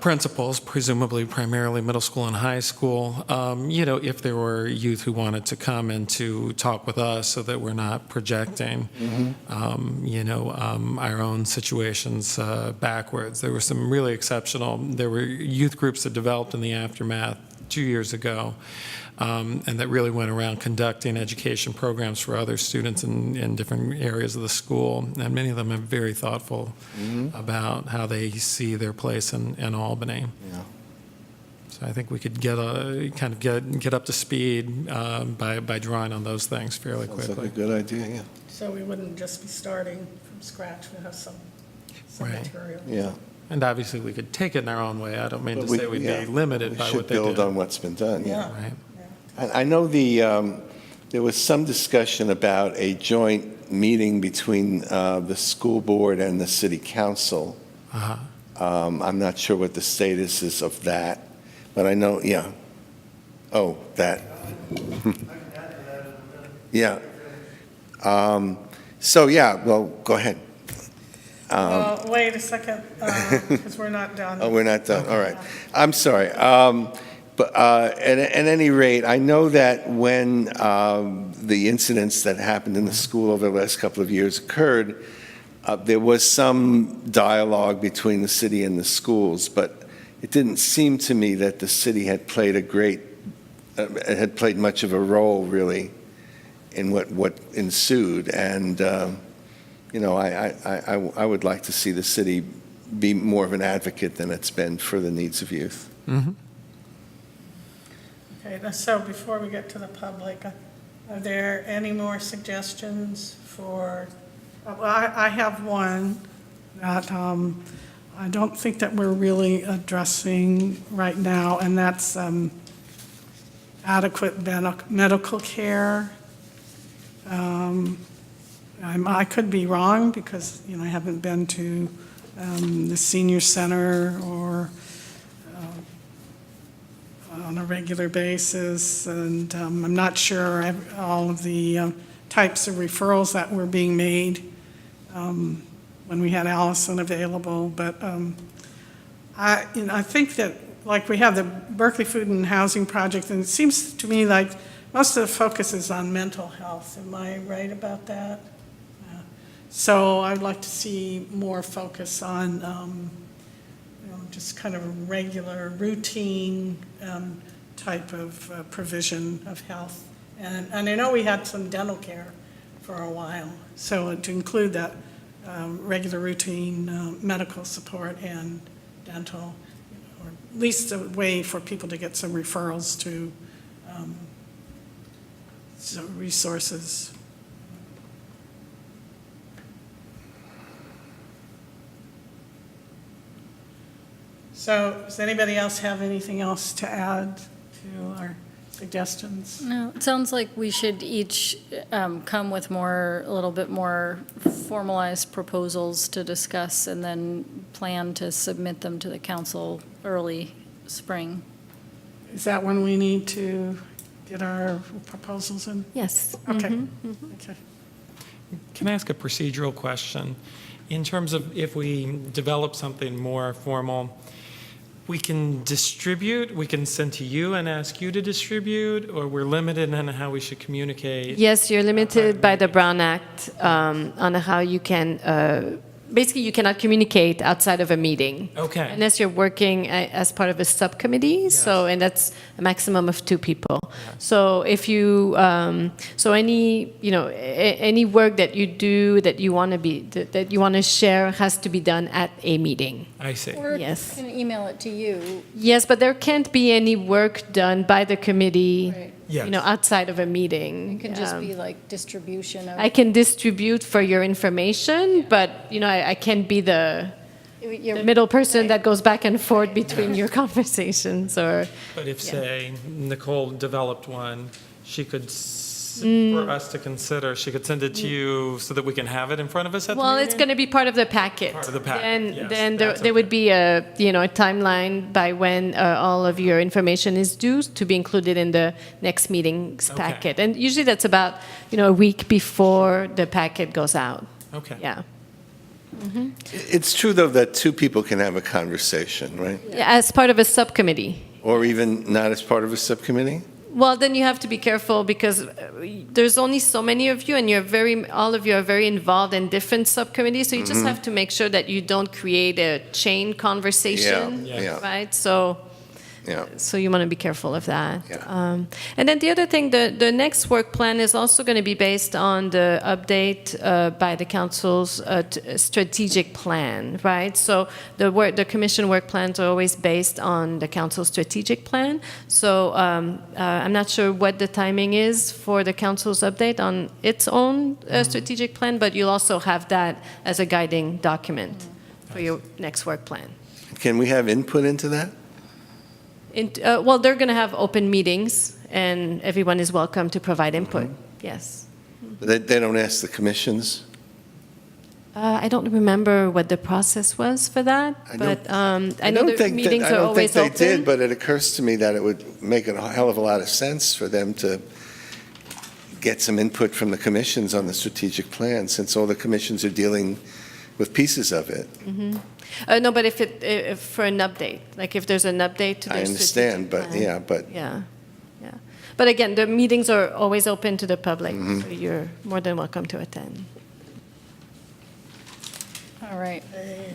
Speaker 3: principals, presumably primarily middle school and high school, if there were youth who wanted to come and to talk with us so that we're not projecting, our own situations backwards. There were some really exceptional, there were youth groups that developed in the aftermath 2 years ago, and that really went around conducting education programs for other students in different areas of the school. And many of them are very thoughtful about how they see their place in Albany.
Speaker 5: Yeah.
Speaker 3: So I think we could get up to speed by drawing on those things fairly
Speaker 5: Sounds
Speaker 3: quickly.
Speaker 5: like a good idea, yeah.
Speaker 1: So we wouldn't just be starting from scratch, we'd have some
Speaker 3: Right.
Speaker 1: material.
Speaker 5: Yeah.
Speaker 3: And obviously, we could take it in our own way. I don't mean
Speaker 5: But
Speaker 3: to say we'd be limited by what they
Speaker 5: We should build
Speaker 3: do.
Speaker 5: on what's been done, yeah.
Speaker 3: Right.
Speaker 5: I know there was some discussion about a joint meeting between the school board and the city council.
Speaker 3: Uh-huh.
Speaker 5: I'm not sure what the status is of that, but I know, yeah. Oh, that. Yeah. So, yeah, well, go ahead.
Speaker 1: Well, wait a second, because we're not done.
Speaker 5: Oh, we're not done, all right. I'm sorry. But at any rate, I know that when the incidents that happened in the school over the last couple of years occurred, there was some dialogue between the city and the schools, but it didn't seem to me that the city had played had played much of a role, really, in what ensued. And, I would like to see the city be more of an advocate than it's been for the needs of youth.
Speaker 3: Mm-hmm.
Speaker 1: Okay, so before we get to the public, are there any more suggestions for, well, I have one that I don't think that we're really addressing right now, and that's adequate medical care. I could be wrong because, I haven't been to the senior center or on a regular basis, and I'm not sure all of the types of referrals that were being made when we had Allison available, but I think that, like, we have the Berkeley Food and Housing Project, and it seems to me like most of the focus is on mental health. Am I right about that? So I'd like to see more focus on just kind of a regular, routine type of provision of health. And I know we had some dental care for a while, so to include that regular, routine medical support and dental, or at least a way for people to get some referrals to some resources. So does anybody else have anything else to add to our suggestions?
Speaker 6: No, it sounds like we should each come with a little bit more formalized proposals to discuss and then plan to submit them to the council early spring.
Speaker 1: Is that when we need to get our proposals in?
Speaker 2: Yes.
Speaker 1: Okay.
Speaker 2: Mm-hmm.
Speaker 1: Okay.
Speaker 3: Can I ask a procedural question? In terms of if we develop something more formal, we can distribute, we can send to you and ask you to distribute, or we're limited in how we should communicate?
Speaker 2: Yes, you're limited by the Brown Act on how you can, basically you cannot communicate outside of a meeting.
Speaker 3: Okay.
Speaker 2: Unless you're working as part of a subcommittee, so, and that's a maximum of 2 people. So if you, so any, any work that you do that you want to share has to be done at a meeting.
Speaker 3: I see.
Speaker 6: Or
Speaker 2: Yes.
Speaker 6: can email it to you.
Speaker 2: Yes, but there can't be any work done by the committee,
Speaker 6: Right.
Speaker 3: Yes.
Speaker 2: outside of a meeting.
Speaker 6: It can just be like distribution of.
Speaker 2: I can distribute for your information, but, I can't be the middle person that goes back and forth between your conversations or.
Speaker 3: But if, say, Nicole developed one, she could,
Speaker 2: Mm.
Speaker 3: for us to consider, she could send it to you so that we can have it in front of us at the meeting?
Speaker 2: Well, it's going to be part of the packet.
Speaker 3: Part of the packet,
Speaker 2: And
Speaker 3: yes,
Speaker 2: then
Speaker 3: that's
Speaker 2: there would
Speaker 3: okay.
Speaker 2: be a, a timeline by when all of your information is due to be included in the next meeting's
Speaker 3: Okay.
Speaker 2: packet. And usually that's about, a week before the packet goes out.
Speaker 3: Okay.
Speaker 2: Yeah.
Speaker 5: It's true, though, that 2 people can have a conversation, right?
Speaker 2: Yeah, as part of a subcommittee.
Speaker 5: Or even not as part of a subcommittee?
Speaker 2: Well, then you have to be careful because there's only so many of you, and all of you are very involved in different subcommittees. So you just have to make sure that you don't create a chain conversation,
Speaker 5: Yeah, yeah.
Speaker 2: right? So you want to be careful of that.
Speaker 5: Yeah.
Speaker 2: And then the other thing, the next work plan is also going to be based on the update by the council's strategic plan, right? So the commission work plans are always based on the council's strategic plan. So I'm not sure what the timing is for the council's update on its own strategic plan, but you'll also have that as a guiding document for your next work plan.
Speaker 5: Can we have input into that?
Speaker 2: Well, they're going to have open meetings, and everyone is welcome to provide input. Yes.
Speaker 5: They don't ask the commissions?
Speaker 2: I don't remember what the process was for that, but I know the meetings are always
Speaker 5: I
Speaker 2: open.
Speaker 5: don't think they did, but it occurs to me that it would make a hell of a lot of sense for them to get some input from the commissions on the strategic plan, since all the commissions are dealing with pieces of it.
Speaker 2: No, but if for an update, like if there's an update to their
Speaker 5: I understand,
Speaker 2: strategic
Speaker 5: but,
Speaker 2: plan.
Speaker 5: yeah, but
Speaker 2: Yeah. But again, the meetings are always open to the public,
Speaker 5: Mm-hmm.
Speaker 2: so you're more than welcome to attend.
Speaker 6: All right,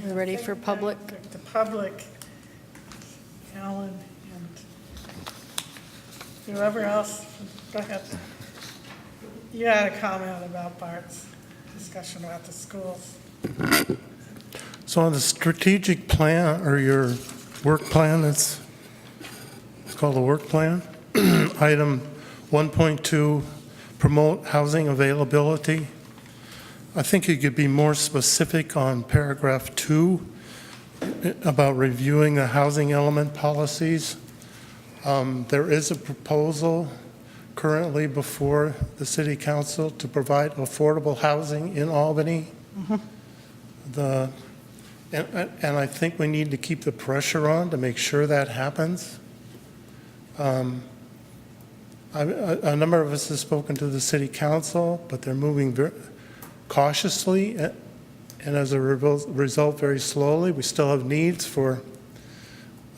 Speaker 6: we ready for public?
Speaker 1: The public, Alan and whoever else, go ahead. You had a comment about Bart's discussion about the schools.
Speaker 7: So on the strategic plan, or your work plan, it's called a work plan, item 1.2, promote housing availability. I think you could be more specific on paragraph 2 about reviewing the housing element policies. There is a proposal currently before the city council to provide affordable housing in Albany. And I think we need to keep the pressure on to make sure that happens. A number of us have spoken to the city council, but they're moving very cautiously and as a result, very slowly. We still have needs for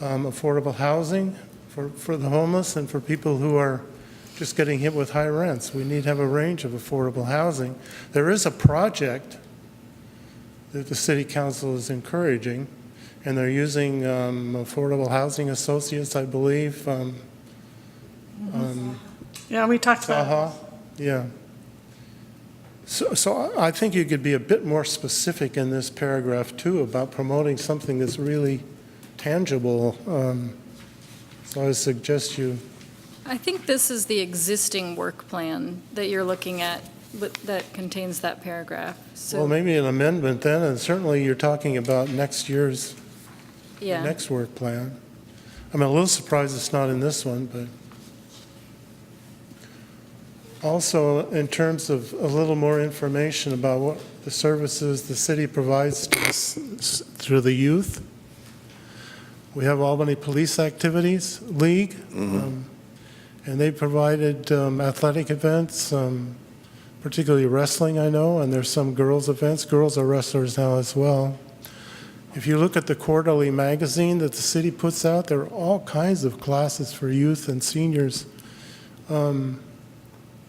Speaker 7: affordable housing for the homeless and for people who are just getting hit with high rents. We need to have a range of affordable housing. There is a project that the city council is encouraging, and they're using affordable housing associates, I believe.
Speaker 1: Yeah, we talked about
Speaker 7: Yeah. So I think you could be a bit more specific in this paragraph too about promoting something that's really tangible. So I suggest you.
Speaker 6: I think this is the existing work plan that you're looking at that contains that paragraph.
Speaker 7: Well,
Speaker 6: So
Speaker 7: maybe an amendment then, and certainly you're talking about next year's
Speaker 6: Yeah.
Speaker 7: next work plan. I'm a little surprised it's not in this one, but also in terms of a little more information about what the services the city provides to us through the youth. We have Albany Police Activities League, and they provided athletic events, particularly wrestling, I know, and there's some girls' events. Girls are wrestlers now as well. If you look at the quarterly magazine that the city puts out, there are all kinds of classes for youth and seniors in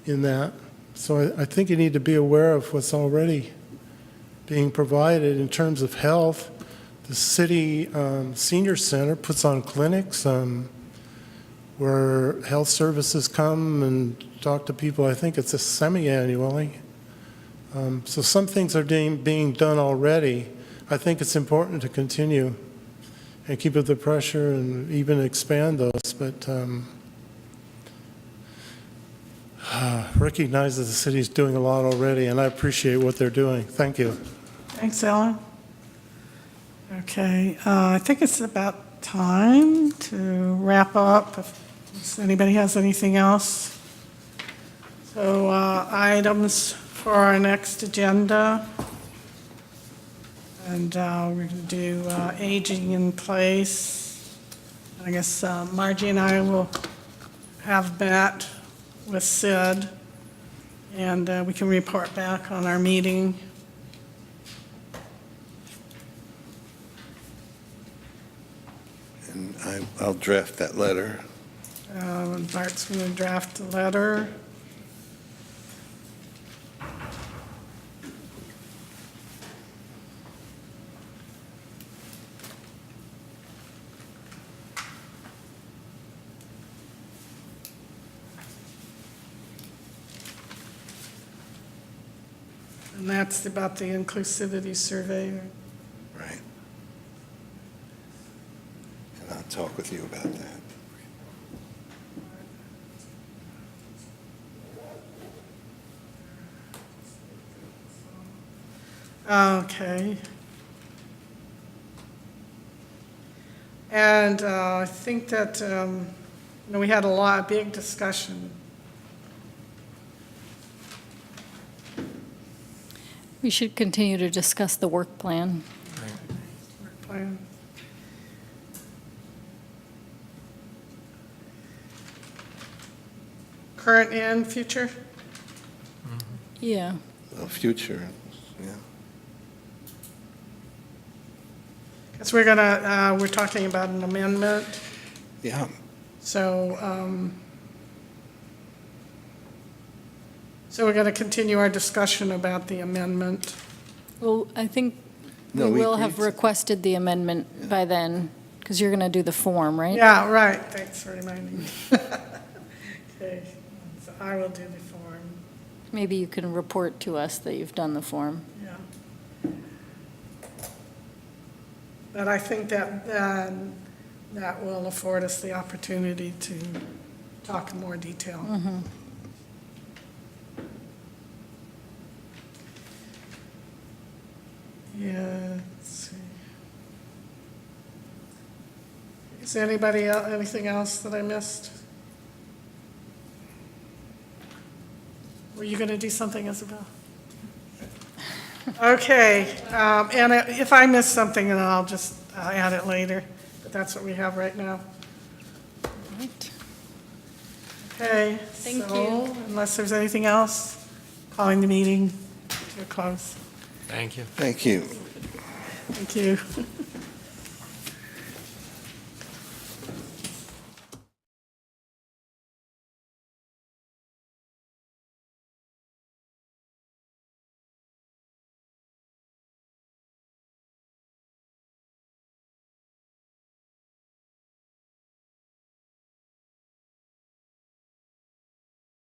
Speaker 7: that. So I think you need to be aware of what's already being provided in terms of health. The city senior center puts on clinics where health services come and talk to people. I think it's a semi-annually. So some things are being done already. I think it's important to continue and keep up the pressure and even expand those, but recognize that the city's doing a lot already, and I appreciate what they're doing. Thank you.
Speaker 1: Thanks, Ellen. Okay, I think it's about time to wrap up, if anybody has anything else. So items for our next agenda. And we're going to do aging in place. I guess Margie and I will have met with Sid, and we can report back on our meeting.
Speaker 5: And I'll draft that letter.
Speaker 1: Bart's going to draft the letter. And that's about the inclusivity survey.
Speaker 5: Right. And I'll talk with you about that.
Speaker 1: Okay. And I think that, we had a big discussion.
Speaker 6: We should continue to discuss the work plan.
Speaker 1: Work plan. Current and future?
Speaker 6: Yeah.
Speaker 5: Well, future, yeah.
Speaker 1: Because we're talking about an amendment,
Speaker 5: Yeah.
Speaker 1: so, so we're going to continue our discussion about the amendment.
Speaker 6: Well, I think
Speaker 5: No,
Speaker 6: we
Speaker 5: we
Speaker 6: will have
Speaker 5: agreed to-
Speaker 6: requested the amendment by then, because you're going to do the form, right?
Speaker 1: Yeah, right, thanks for reminding me. Okay, so I will do the form,
Speaker 6: Maybe you can report to us that you've done the form.
Speaker 1: yeah. But I think that that will afford us the opportunity to talk in more detail. Yeah, let's see. Is there anybody else, anything else that I missed? Were you going to do something, Isabel? Okay, and if I miss something, then I'll just add it later, but that's what we have right now.
Speaker 6: Right.
Speaker 1: Okay.
Speaker 6: Thank
Speaker 1: so,
Speaker 6: you.
Speaker 1: Unless there's anything else, calling the meeting to a close.
Speaker 3: Thank you.
Speaker 5: Thank you.
Speaker 1: Thank you.